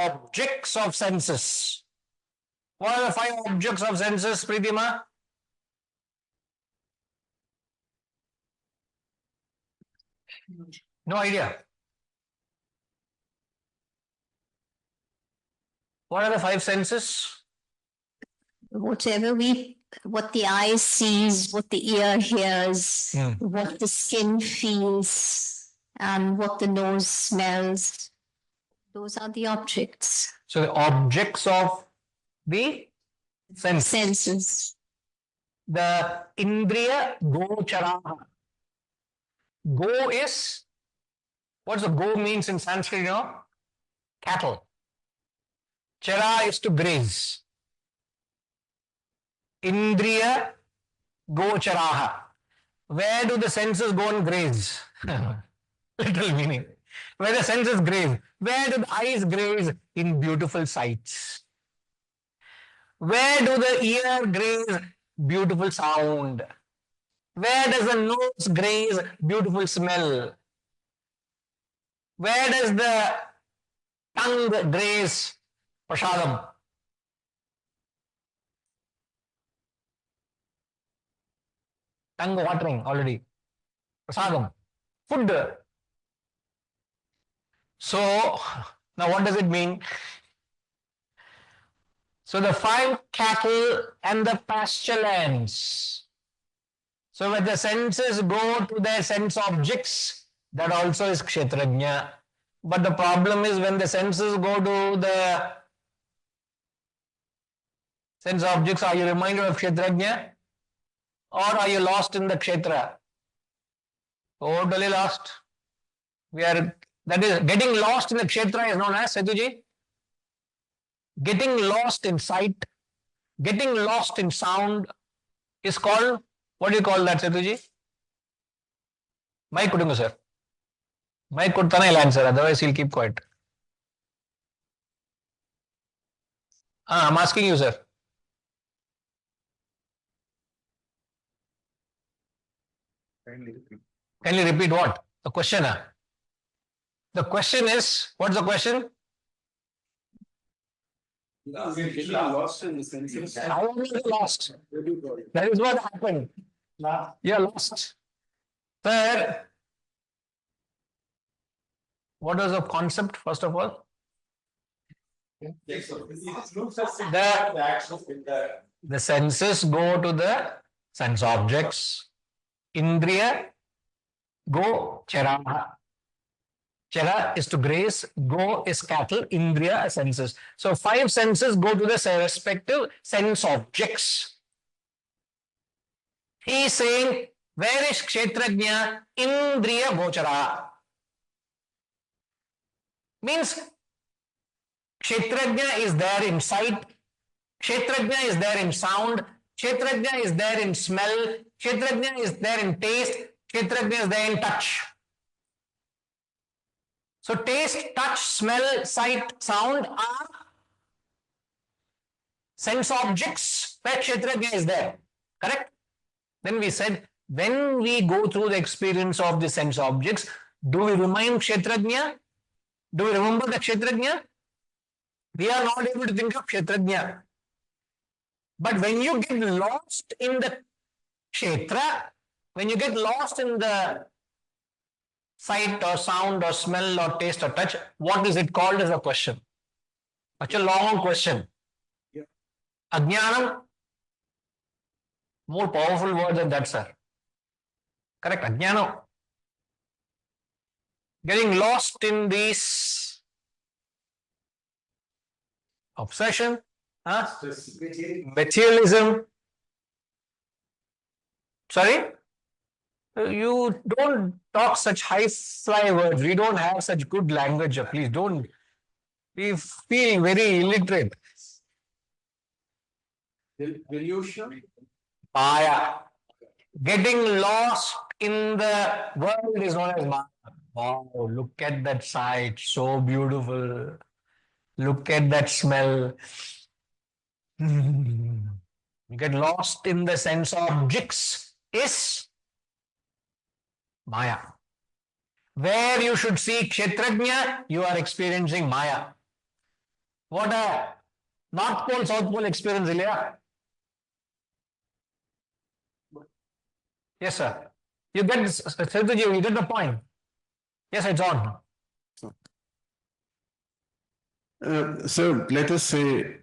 objects of senses. What are the five objects of senses, Pritima? No idea. What are the five senses? What the eye sees, what the ear hears, what the skin feels, and what the nose smells. Those are the objects. So the objects of the senses. The indriya gocharaha. Go is, what does the go means in Sanskrit, you know? Cattle. Chara is to graze. Indriya gocharaha. Where do the senses go and graze? Literal meaning. Where the senses graze. Where do the eyes graze? In beautiful sights. Where do the ear graze? Beautiful sound. Where does the nose graze? Beautiful smell. Where does the tongue graze? Prasadam. Tongue watering already. Prasadam. Food. So, now what does it mean? So the 5 cattle and the pasture lands. So when the senses go to their sense objects, that also is kshetrajna. But the problem is when the senses go to the sense objects, are you reminded of kshetrajna? Or are you lost in the kshetra? Totally lost. That is, getting lost in the kshetra is known as, Setuji, getting lost in sight, getting lost in sound is called, what do you call that, Setuji? Mic kudunga, sir. Mic kuttana he'll answer, otherwise he'll keep quiet. I'm asking you, sir. Can you repeat what? The question, The question is, what's the question? Lost in the senses. I am lost. That is what happened. You're lost. Sir, what was the concept, first of all? The senses go to the sense objects. Indriya, go, chara. Chara is to graze, go is cattle, indriya senses. So 5 senses go to the respective sense objects. He is saying, where is kshetrajna? Indriya gochara. Means kshetrajna is there in sight, kshetrajna is there in sound, kshetrajna is there in smell, kshetrajna is there in taste, kshetrajna is there in touch. So taste, touch, smell, sight, sound are sense objects where kshetrajna is there. Correct? Then we said, when we go through the experience of the sense objects, do we remind kshetrajna? Do we remember the kshetrajna? We are not able to think of kshetrajna. But when you get lost in the kshetra, when you get lost in the sight or sound or smell or taste or touch, what is it called as a question? Such a long question. Yeah. Ajnanam, more powerful word than that, sir. Correct, ajnanam. Getting lost in this obsession, materialism. Sorry? You don't talk such high-fly words. We don't have such good language. Please don't. We feel very illiterate. Delusion. Maya. Getting lost in the world is known as Maya. Wow, look at that sight. So beautiful. Look at that smell. You get lost in the sense objects is Maya. Where you should see kshetrajna, you are experiencing Maya. What a North Pole, South Pole experience, Ilya. Yes, sir. You get this, you get the point. Yes, it's on. So let us say,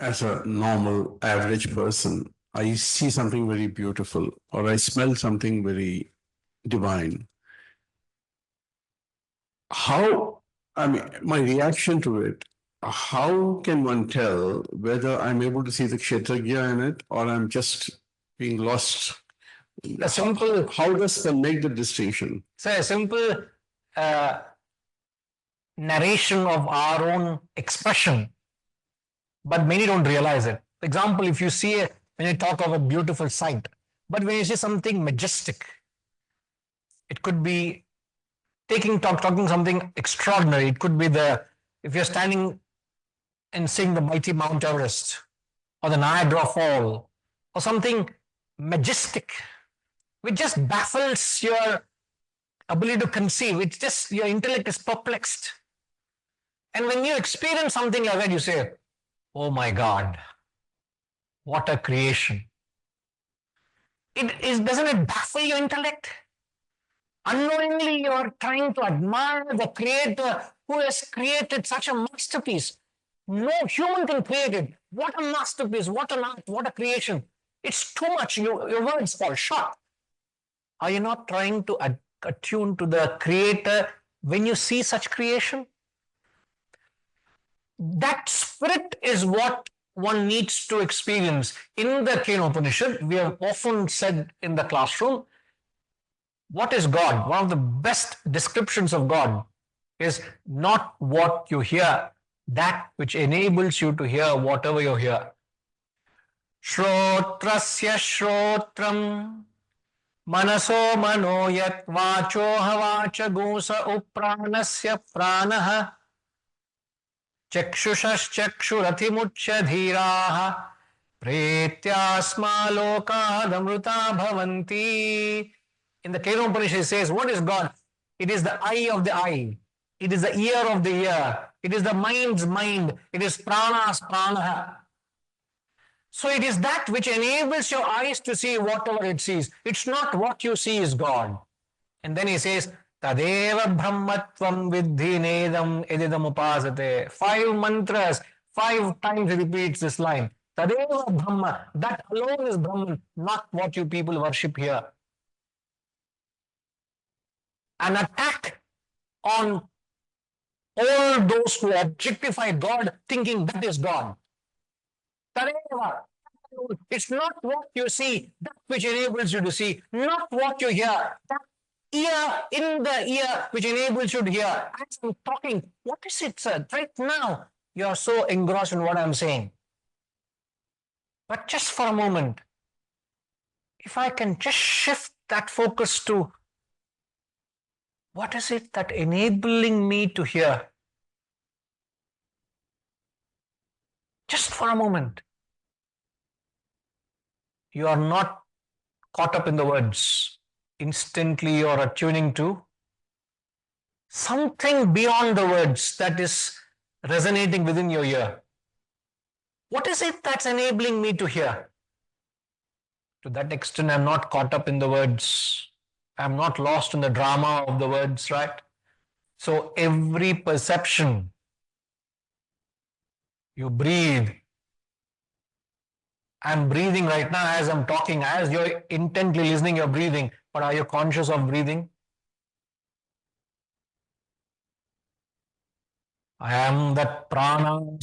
as a normal average person, I see something very beautiful or I smell something very divine. How, I mean, my reaction to it, how can one tell whether I'm able to see the kshetrajna in it or I'm just being lost? A simple, how does one make the distinction? so a simple narration of our own expression, but many don't realize it. For example, if you see when you talk of a beautiful sight, but when you see something majestic, it could be talking something extraordinary. It could be if you're standing and seeing the mighty Mount Everest or the Niagara Fall or something majestic, which just baffles your ability to conceive. It's just your intellect is perplexed. And when you experience something like that, you say, oh my God, what a creation. Doesn't it baffle your intellect? Unknowingly, you are trying to admire the creator who has created such a masterpiece. No human can create it. What a masterpiece, what an art, what a creation. It's too much. Your words fall short. Are you not trying to attune to the Creator when you see such creation? That spirit is what one needs to experience. In the Kenopanishad, we have often said in the classroom, what is God? One of the best descriptions of God is not what you hear, that which enables you to hear whatever you hear. Shrotrasya shrotram manaso mano yat vacho havacha gosa upranasya pranaha चक्षुषश्चक्षुरथिमुच्य धीराः प्रेत्यास्मा लोकादमृता bhavanti. In the Kena Upanishad it says, what is God? It is the eye of the eye. It is the ear of the ear. It is the mind's mind. It is prana's pranaha. So it is that which enables your eyes to see whatever it sees. It's not what you see is God. And then he says, Tadeva Brahmatvam Vidhi Nedam Edidam Upasate. 5 mantras, 5 times he repeats this line. Tadeva Brahma, that alone is Brahman, not what you people worship here. An attack on all those who objectify God, thinking that is God. Tadeva. It's not what you see, that which enables you to see, not what you hear, that ear in the ear which enables you to hear. As I'm talking, what is it, sir? Right now, you're so engrossed in what I'm saying. But just for a moment, if I can just shift that focus to what is it that enabling me to hear? Just for a moment. You are not caught up in the words. Instantly you are attuning to something beyond the words that is resonating within your ear. What is it that's enabling me to hear? To that extent, I'm not caught up in the words. I'm not lost in the drama of the words, right? So every perception, you breathe. I'm breathing right now as I'm talking, as you're intently listening, you're breathing. But are you conscious of breathing? I am that prana.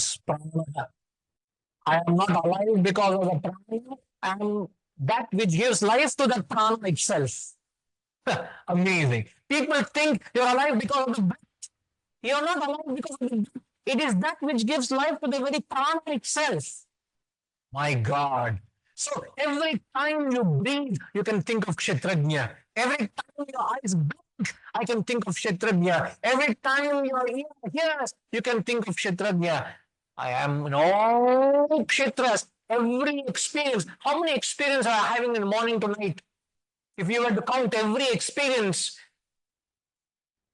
I am not alive because of the prana. I am that which gives life to that prana itself. Amazing. People think you're alive because of the breath. You're not alive because of the breath. It is that which gives life to the very prana itself. My God. So every time you breathe, you can think of Kshetrajna. Every time your eyes blink, I can think of Kshetrajna. Every time your ear hears, you can think of Kshetrajna. I am in all Kshetras, every experience. How many experiences are I having in the morning to night? If you were to count every experience,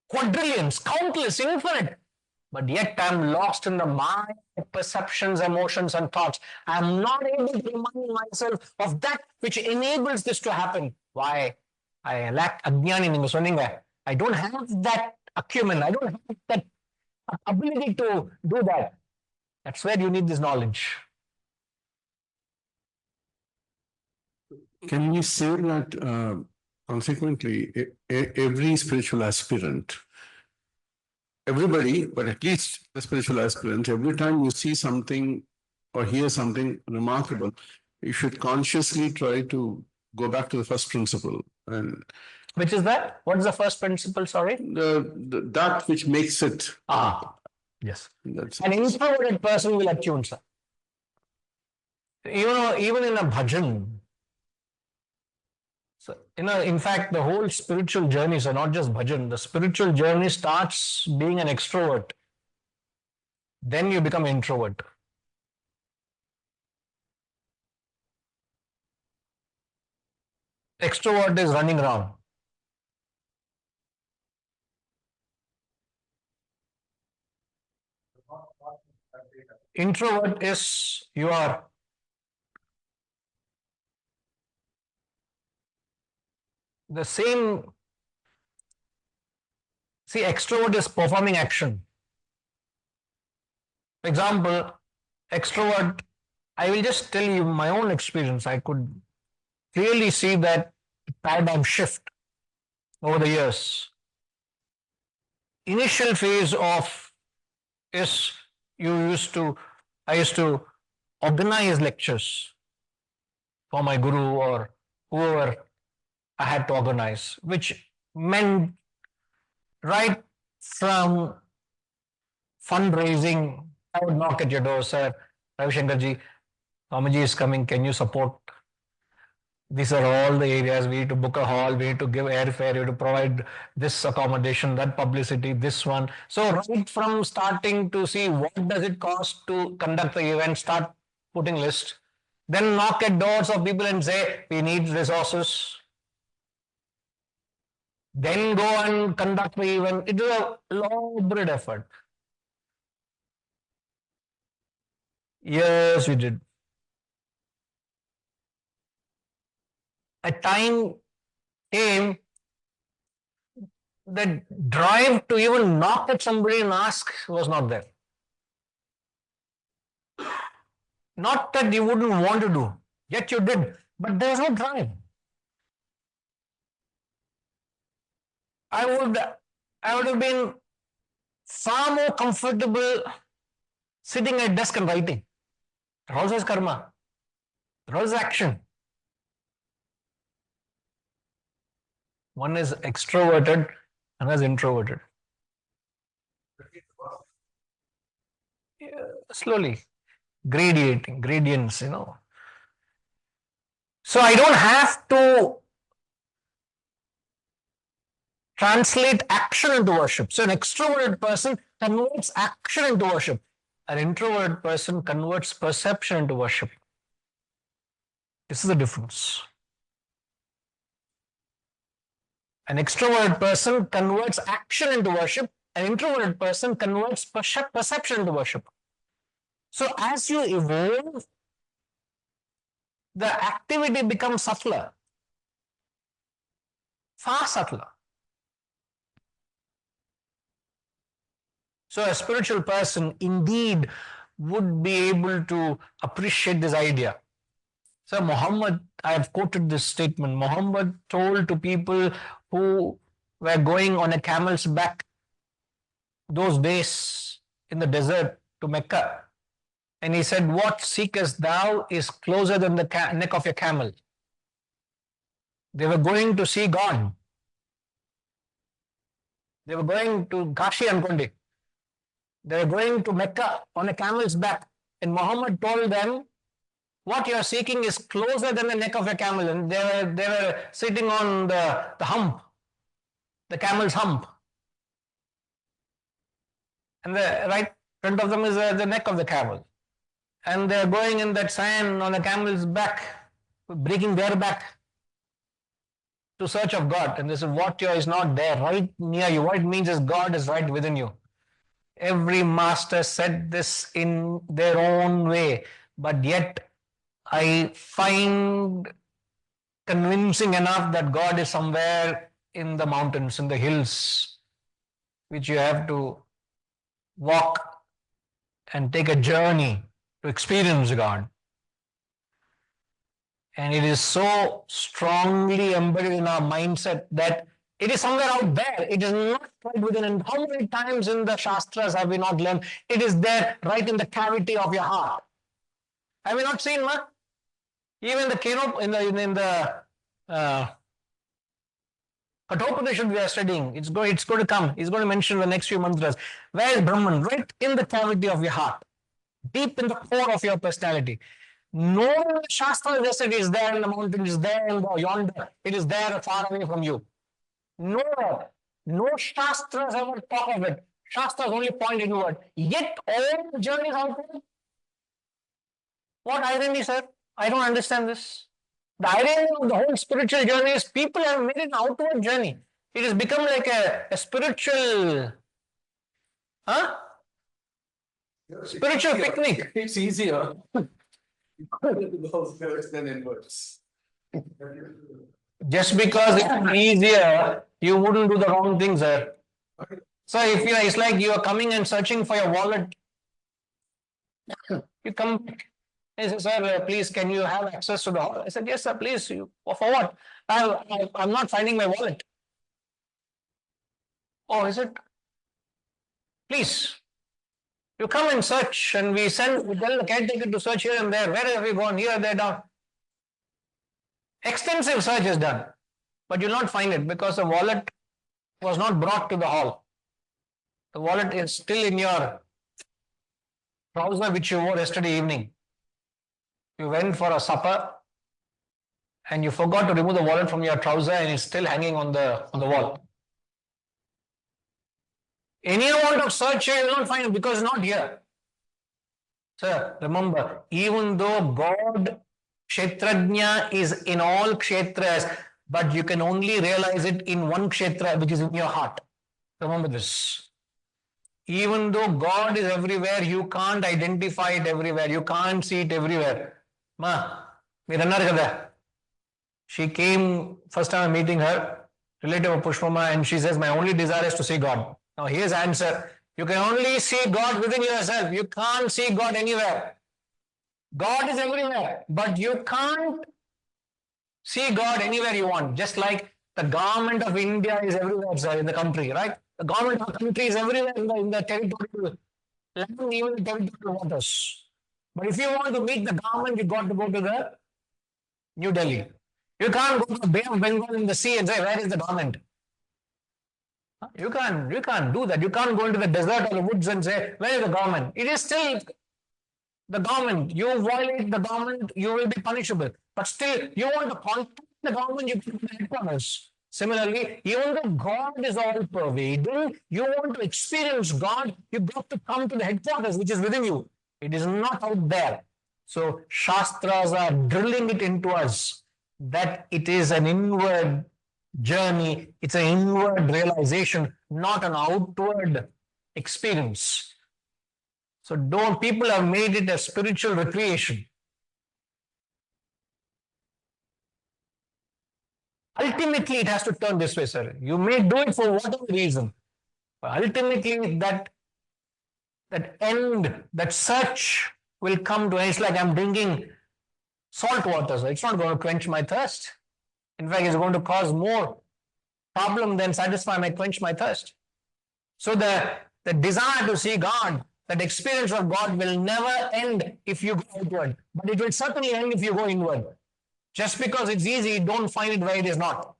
quadrillions, countless, infinite. But yet I'm lost in the mind, perceptions, emotions, and thoughts. I'm not able to remind myself of that which enables this to happen. Why? I lack ajnani. I don't have that acumen. I don't have that ability to do that. That's where you need this knowledge. Can we say that consequently, every spiritual aspirant, everybody, but at least the spiritual aspirant, every time you see something or hear something remarkable, you should consciously try to go back to the first principle. And which is that? What is the first principle? Sorry? That which makes it. Yes. That's An introverted person will attune, sir. Even in a bhajan, so, in fact, the whole spiritual journey, so not just bhajan, the spiritual journey starts being an extrovert. Then you become introvert. Extrovert is running around. Introvert is you are the same. See, extrovert is performing action. For example, extrovert I will just tell you my own experience. I could clearly see that paradigm shift over the years. Initial phase of is I used to organize lectures for my guru or whoever I had to organize, which meant right from fundraising, I would knock at your door, sir, Ravi Shankarji, Swamiji is coming, can you support? These are all the areas. We need to book a hall, we need to give airfare, we need to provide this accommodation, that publicity, this one. So right from starting to see what does it cost to conduct the event, start putting list, then knock at doors of people and say, we need resources. Then go and conduct the event. It is a elaborate effort. Yes, we did. A time came that drive to even knock at somebody and ask was not there. Not that you wouldn't want to do, yet you did, but there was no drive. I would have been far more comfortable sitting at desk and writing. That also is karma. That also is action. One is extroverted, another is introverted. Yeah, slowly, gradients, So I don't have to translate action into worship. So an extroverted person converts action into worship. An introverted person converts perception into worship. This is the difference. An extroverted person converts action into worship. An introverted person converts perception into worship. So as you evolve, the activity becomes subtler, far subtler. So a spiritual person indeed would be able to appreciate this idea. So Muhammad, I have quoted this statement, Muhammad told to people who were going on a camel's back those days in the desert to Mecca. And he said, what seekest thou is closer than the neck of your camel. They were going to see God. They were going to Kashi and Kondi. They were going to Mecca on a camel's back. And Muhammad told them, what you are seeking is closer than the neck of a camel. And they were sitting on the hump, the camel's hump. And the right front of them is the neck of the camel. And they are going in that sand on the camel's back, breaking their back to search of God. And this is what is not there, right near you. What it means is God is right within you. Every master said this in their own way, but yet I find convincing enough that God is somewhere in the mountains, in the hills, which you have to walk and take a journey to experience God. And it is so strongly embedded in our mindset that it is somewhere out there. It is not right within. And how many times in the Shastras have we not learned? It is there right in the cavity of your heart. Have we not seen, ma? Even the Kathopanishad we are studying, it's going to come. He's going to mention the next few mantras. Where is Brahman? Right in the cavity of your heart. Deep in the core of your personality. No Shastra just it is there in the mountain, it is there in the yonder, it is there far away from you. No Shastras ever talk of it. Shastras only point inward. Yet all the journeys outward. What irony, sir? I don't understand this. The irony of the whole spiritual journey is people have made an outward journey. It has become like a spiritual, spiritual picnic. It's easier. Than inwards. Just because it's easier, you wouldn't do the wrong things, sir. So if it's like you are coming and searching for your wallet, you come He said, sir, please, can you have access to the hall? I said, yes, sir, please. For what? I'm not finding my wallet. Oh, is it? Please. You come and search, and we tell the caretaker to search here and there. Where have you gone? Here, there, down. Extensive search is done, but you'll not find it because the wallet was not brought to the hall. The wallet is still in your trouser which you wore yesterday evening. You went for a supper and you forgot to remove the wallet from your trouser and it's still hanging on the wall. Any amount of search you will not find it because it's not here. Sir, remember, even though God, Kshetrajna, is in all kshetras, but you can only realize it in one kshetra, which is in your heart. Remember this. Even though God is everywhere, you can't identify it everywhere. You can't see it everywhere. Ma, she came, first time I'm meeting her, relative of Pushpama, and she says, my only desire is to see God. Now here's the answer. You can only see God within yourself. You can't see God anywhere. God is everywhere, but you can't see God anywhere you want. Just like the government of India is everywhere, sir, in the country, right? The government of the country is everywhere in the territorial land, even the territorial waters. But if you want to meet the government, you got to go to the New Delhi. You can't go to the Bay of Bengal in the sea and say, where is the government? You can't do that. You can't go into the desert or the woods and say, where is the government? It is still the government. You violate the government, you will be punishable. But still, you want to contact the government, you can the headquarters. Similarly, even though God is all pervading, you want to experience God, you got to come to the headquarters, which is within you. It is not out there. So, Shastras are drilling it into us that it is an inward journey, it's an inward realization, not an outward experience. So people have made it a spiritual recreation. Ultimately, it has to turn this way, sir. You may do it for whatever reason, but ultimately that end, that search will come to, it's like I'm drinking salt water, so it's not going to quench my thirst. In fact, it's going to cause more problem than quench my thirst. So the desire to see God, that experience of God will never end if you go outward, but it will certainly end if you go inward. Just because it's easy, don't find it where it is not.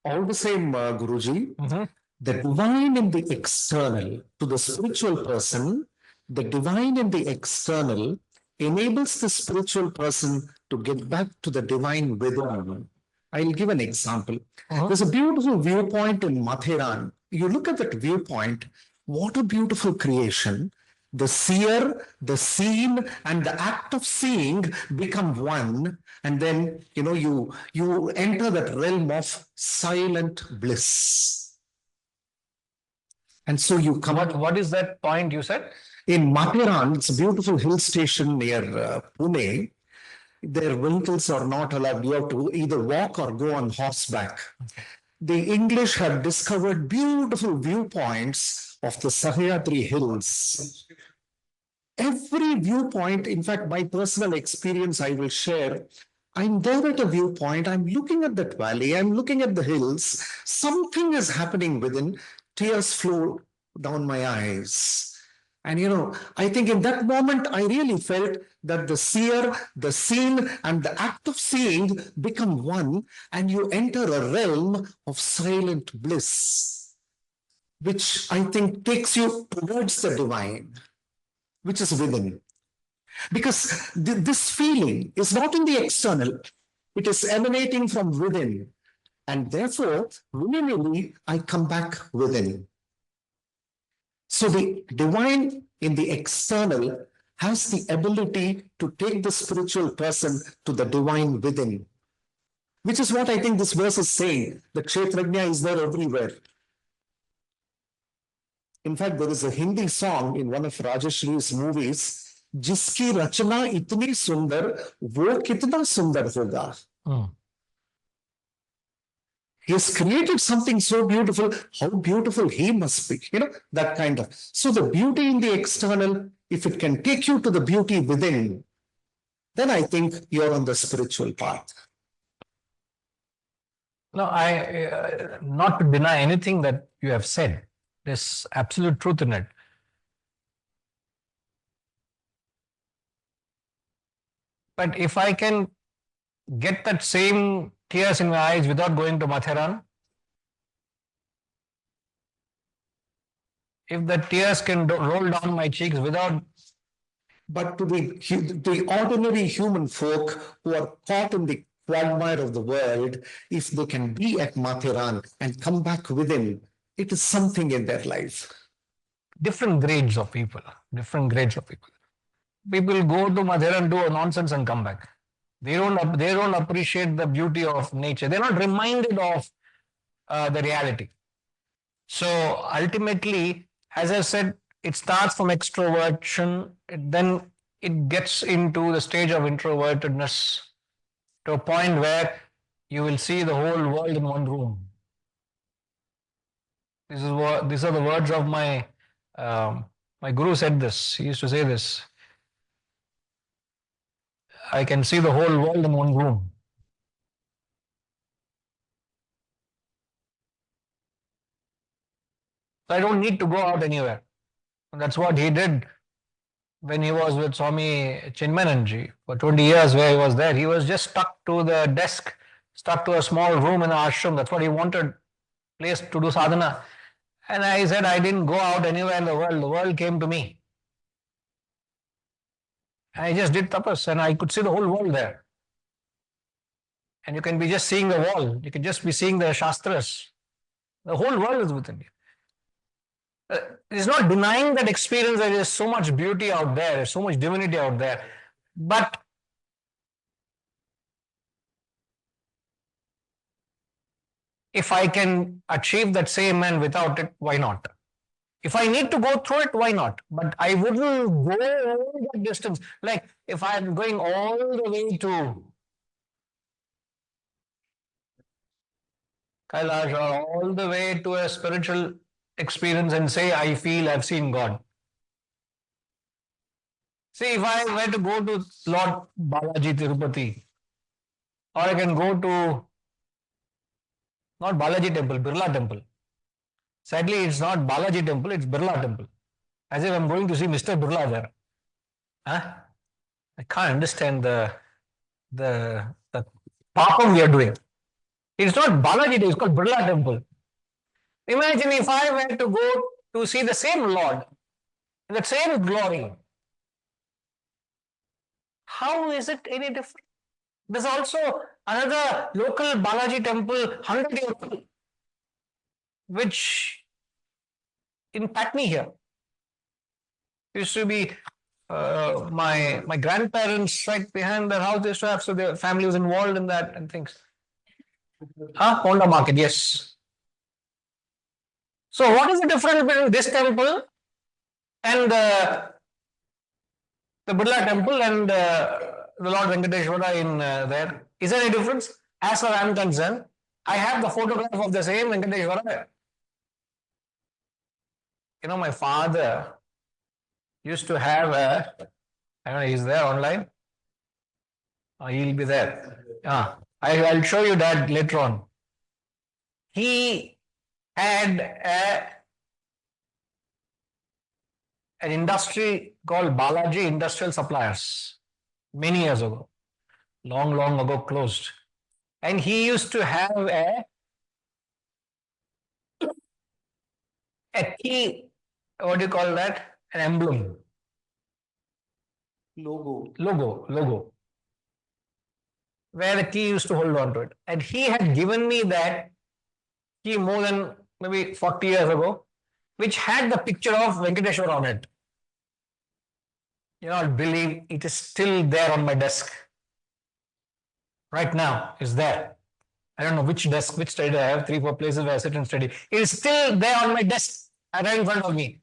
All the same, Guruji, the divine in the external, to the spiritual person, the divine in the external enables the spiritual person to get back to the divine within. I'll give an example. There's a beautiful viewpoint in Mathiran. You look at that viewpoint, what a beautiful creation. The seer, the seen, and the act of seeing become one. And then, you enter that realm of silent bliss. And so you come. What is that point you said? In Mathiran, it's a beautiful hill station near Pune. Their vehicles are not allowed. You have to either walk or go on horseback. Okay. The English have discovered beautiful viewpoints of the Sahyadri Hills. Every viewpoint, in fact, my personal experience I will share. I'm there at a viewpoint, I'm looking at that valley, I'm looking at the hills. Something is happening within. Tears flow down my eyes. And I think in that moment, I really felt that the seer, the seen, and the act of seeing become one, and you enter a realm of silent bliss, which I think takes you towards the divine, which is within. Because this feeling is not in the external, it is emanating from within. And therefore, willingly, I come back within. So the divine in the external has the ability to take the spiritual person to the divine within, which is what I think this verse is saying. The Kshetrajna is there everywhere. In fact, there is a Hindi song in one of Rajeshri's movies, Jiski Rachana Itni Sundar, Wo Kitna Sundar Hoga. He has created something so beautiful. How beautiful he must be, that kind of. So the beauty in the external if it can take you to the beauty within, then I think you're on the spiritual path. No, not to deny anything that you have said. There's absolute truth in it. But if I can get that same tears in my eyes without going to Matharan, if the tears can roll down my cheeks without. But to the ordinary human folk who are caught in the quagmire of the world, if they can be at Matharan and come back within, it is something in their life. Different grades of people. People go to Matharan, do nonsense and come back. They don't appreciate the beauty of nature. They're not reminded of the reality. So ultimately, as I said, it starts from extroversion, then it gets into the stage of introvertedness to a point where you will see the whole world in one room. These are the words of my guru said this. He used to say this. I can see the whole world in one room. So I don't need to go out anywhere. And that's what he did when he was with Swami Chinmayananji for 20 years where he was there. He was just stuck to the desk, stuck to a small room in the ashram. That's what he wanted, place to do sadhana. And I said, I didn't go out anywhere in the world. The world came to me. And I just did tapas and I could see the whole world there. And you can be just seeing the wall. You can just be seeing the shastras. The whole world is within you. It's not denying that experience. There is so much beauty out there. There's so much divinity out there. But if I can achieve that same end without it, why not? If I need to go through it, why not? But I wouldn't go all that distance. Like if I'm going all the way to Kailash or all the way to a spiritual experience and say, I feel I've seen God. See, if I were to go to Lord Balaji Tirupati, or I can go to not Balaji temple, Birla temple. Sadly, it's not Balaji temple, it's Birla temple. As if I'm going to see Mr. Birla there. Huh? I can't understand the papam we are doing. It's not Balaji temple, it's called Birla temple. Imagine if I were to go to see the same Lord, in the same glory. How is it any different? There's also another local Balaji temple, 100 years old, which in Patni here used to be my grandparents right behind their house. They used to have, so their family was involved in that and things. Honda Market, yes. So what is the difference between this temple and the Birla temple and the Lord Venkateshwara in there? Is there any difference? As far as I am concerned, I have the photograph of the same Venkateshwara. You know, my father used to have I don't know, he's there online. He'll be there. I'll show you that later on. He had an industry called Balaji Industrial Suppliers many years ago. Long ago closed. And he used to have a key, what do you call that? An emblem. Logo. Where the key used to hold on to it. And he had given me that key more than maybe 40 years ago, which had the picture of Venkateshwara on it. You not believe it is still there on my desk. Right now, it's there. I don't know which desk, which study I have, 3-4 places where I sit and study. It is still there on my desk, right in front of me.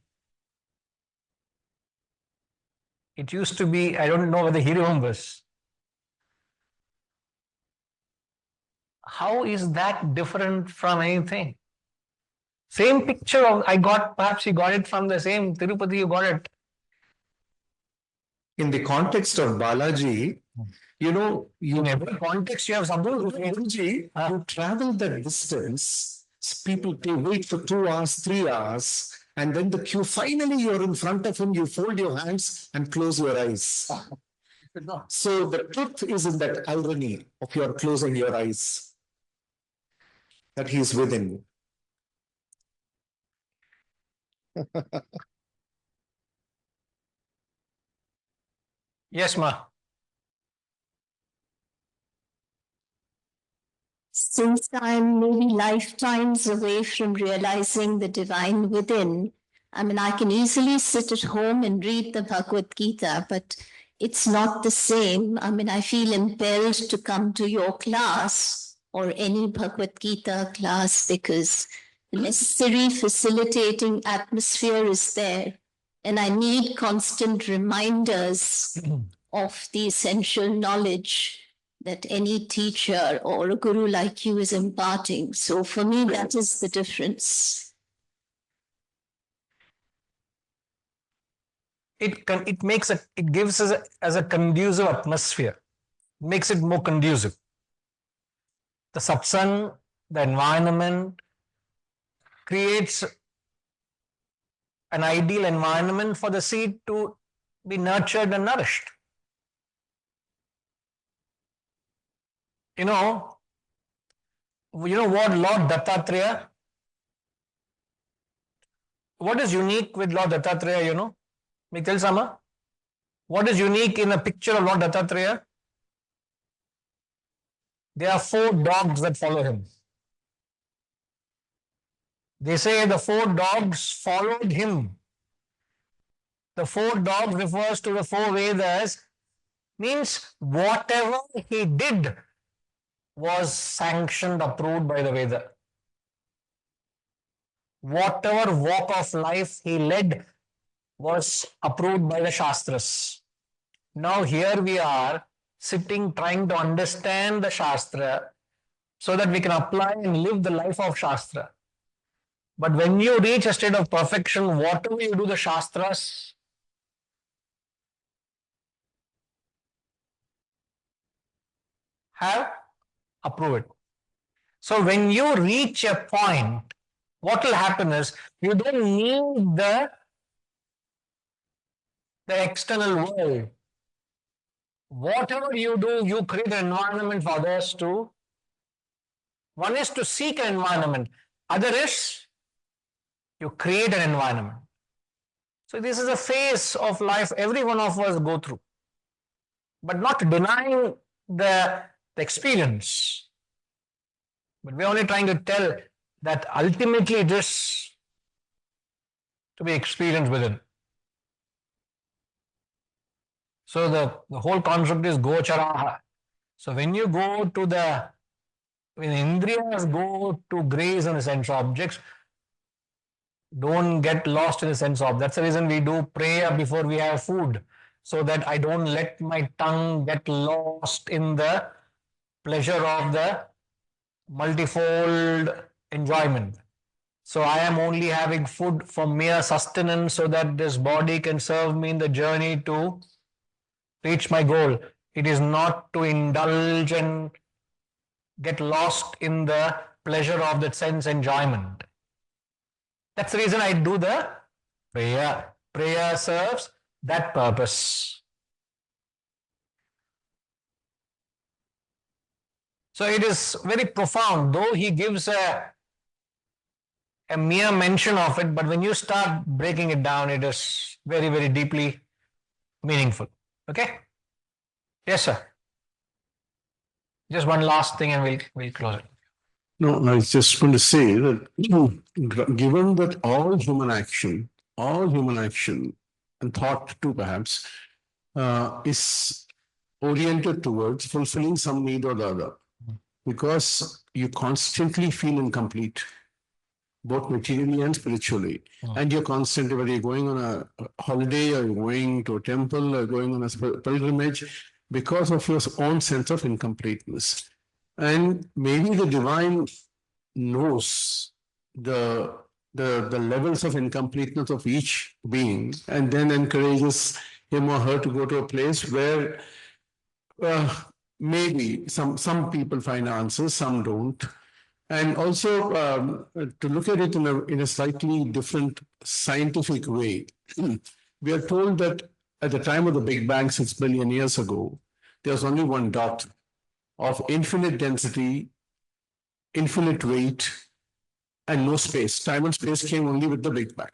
It used to be, I don't know whether he remembers. How is that different from anything? Same picture I got, perhaps he got it from the same Tirupati, you got it. In the context of Balaji, in every context you have something. Guruji, you travel that distance, people wait for 2 hours, 3 hours, and then the queue, finally you're in front of him, you fold your hands and close your eyes. So the truth is in that irony of your closing your eyes, that he is within. Yes, ma. Since I'm maybe lifetimes away from realizing the divine within, I mean, I can easily sit at home and read the Bhagavad Gita, but it's not the same. I mean, I feel impelled to come to your class or any Bhagavad Gita class because the necessary facilitating atmosphere is there. And I need constant reminders of the essential knowledge that any teacher or a guru like you is imparting. So for me, that is the difference. It gives us as a conducive atmosphere, makes it more conducive. The satsang, the environment creates an ideal environment for the seed to be nurtured and nourished. You know what Lord Dattatreya? What is unique with Lord Dattatreya, Mikhail Sama? What is unique in a picture of Lord Dattatreya? There are 4 dogs that follow him. They say the 4 dogs followed him. The 4 dogs refers to the 4 Vedas, means whatever he did was sanctioned, approved by the Veda. Whatever walk of life he led was approved by the Shastras. Now here we are sitting trying to understand the Shastra so that we can apply and live the life of Shastra. But when you reach a state of perfection, whatever you do, the Shastras have approved it. So when you reach a point, what will happen is you don't need the external world. Whatever you do, you create an environment for others to. One is to seek an environment. Other is you create an environment. So this is a phase of life every one of us go through. But not denying the experience. But we're only trying to tell that ultimately it is to be experienced within. So the whole concept is gocharaha. So when you go to when Indriyas go to graze on the sense objects, don't get lost in the sense of. That's the reason we do prayer before we have food, so that I don't let my tongue get lost in the pleasure of the multifold enjoyment. So I am only having food for mere sustenance so that this body can serve me in the journey to reach my goal. It is not to indulge and get lost in the pleasure of that sense enjoyment. That's the reason I do the prayer. Prayer serves that purpose. So it is very profound, though he gives a mere mention of it, but when you start breaking it down, it is very, very deeply meaningful. Okay? Yes, sir. Just one last thing and we'll close it. No, I just want to say that given that all human action, and thought too perhaps, is oriented towards fulfilling some need or the other, because you constantly feel incomplete, both materially and spiritually. And you're constantly, whether you're going on a holiday or you're going to a temple or going on a pilgrimage, because of your own sense of incompleteness. And maybe the divine knows the levels of incompleteness of each being and then encourages him or her to go to a place where maybe some people find answers, some don't. And also to look at it in a slightly different scientific way. We are told that at the time of the Big Bang 6 billion years ago, there was only one dot of infinite density, infinite weight, and no space. Time and space came only with the Big Bang.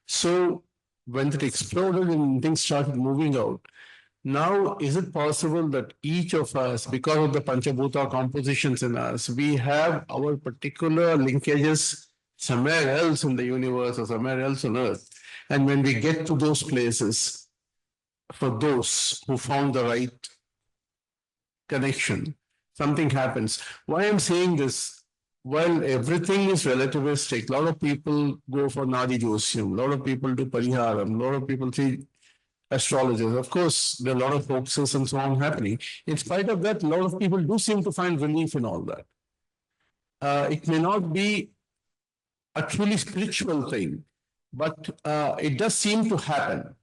So when it exploded and things started moving out, now, is it possible that each of us, because of the Panchabhuta compositions in us, we have our particular linkages somewhere else in the universe or somewhere else on Earth? And when we get to those places, for those who found the right connection, something happens. Why I'm saying this? Well, everything is relativistic. A lot of people go for Nadi Jyosyam, a lot of people do Pariharam, a lot of people see astrologers. Of course, there are a lot of hoaxes and so on happening. In spite of that, a lot of people do seem to find relief in all that. It may not be a truly spiritual thing, but it does seem to happen.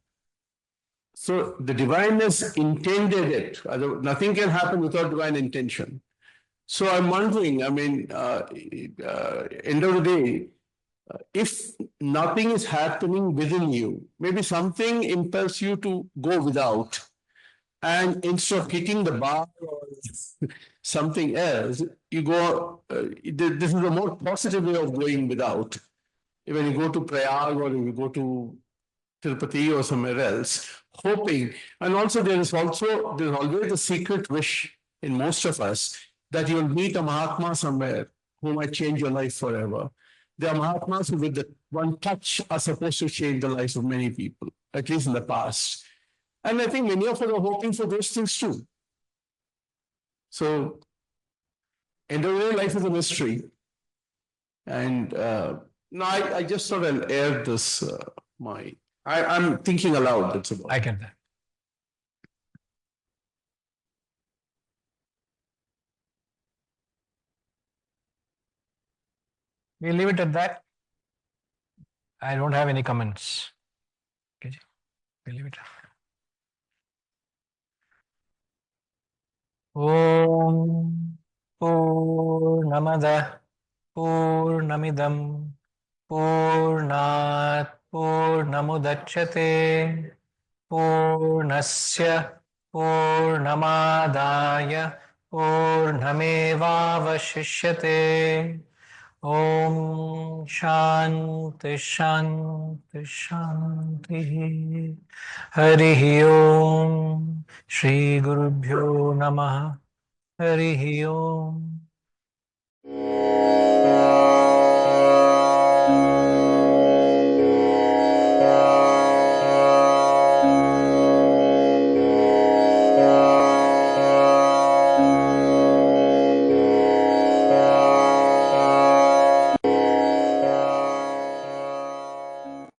So the divineness intended it. Nothing can happen without divine intention. So I'm wondering, I mean, end of the day, if nothing is happening within you, maybe something impels you to go without. And instead of hitting the bar or something else, you go, this is a more positive way of going without. When you go to Prayag or you go to Tirupati or somewhere else, hoping. And also there's always a secret wish in most of us that you'll meet a Mahatma somewhere who might change your life forever. There are Mahatmas who with the one touch are supposed to change the lives of many people, at least in the past. And I think many of us are hoping for those things too. So, end of the day, life is a mystery. And no, I just thought I'll air this, I'm thinking aloud, that's about it. I get that. We'll leave it at that. I don't have any comments. Okay, we'll leave it. Om Purnamada Purnamidam Purnat Purnamudachyate Purnasya Purnamadaya Purnamevavashishyate. Om Shanti Shanti Shanti. Harihi Om. Shri Gurubhyo Namaha. Harihi Om.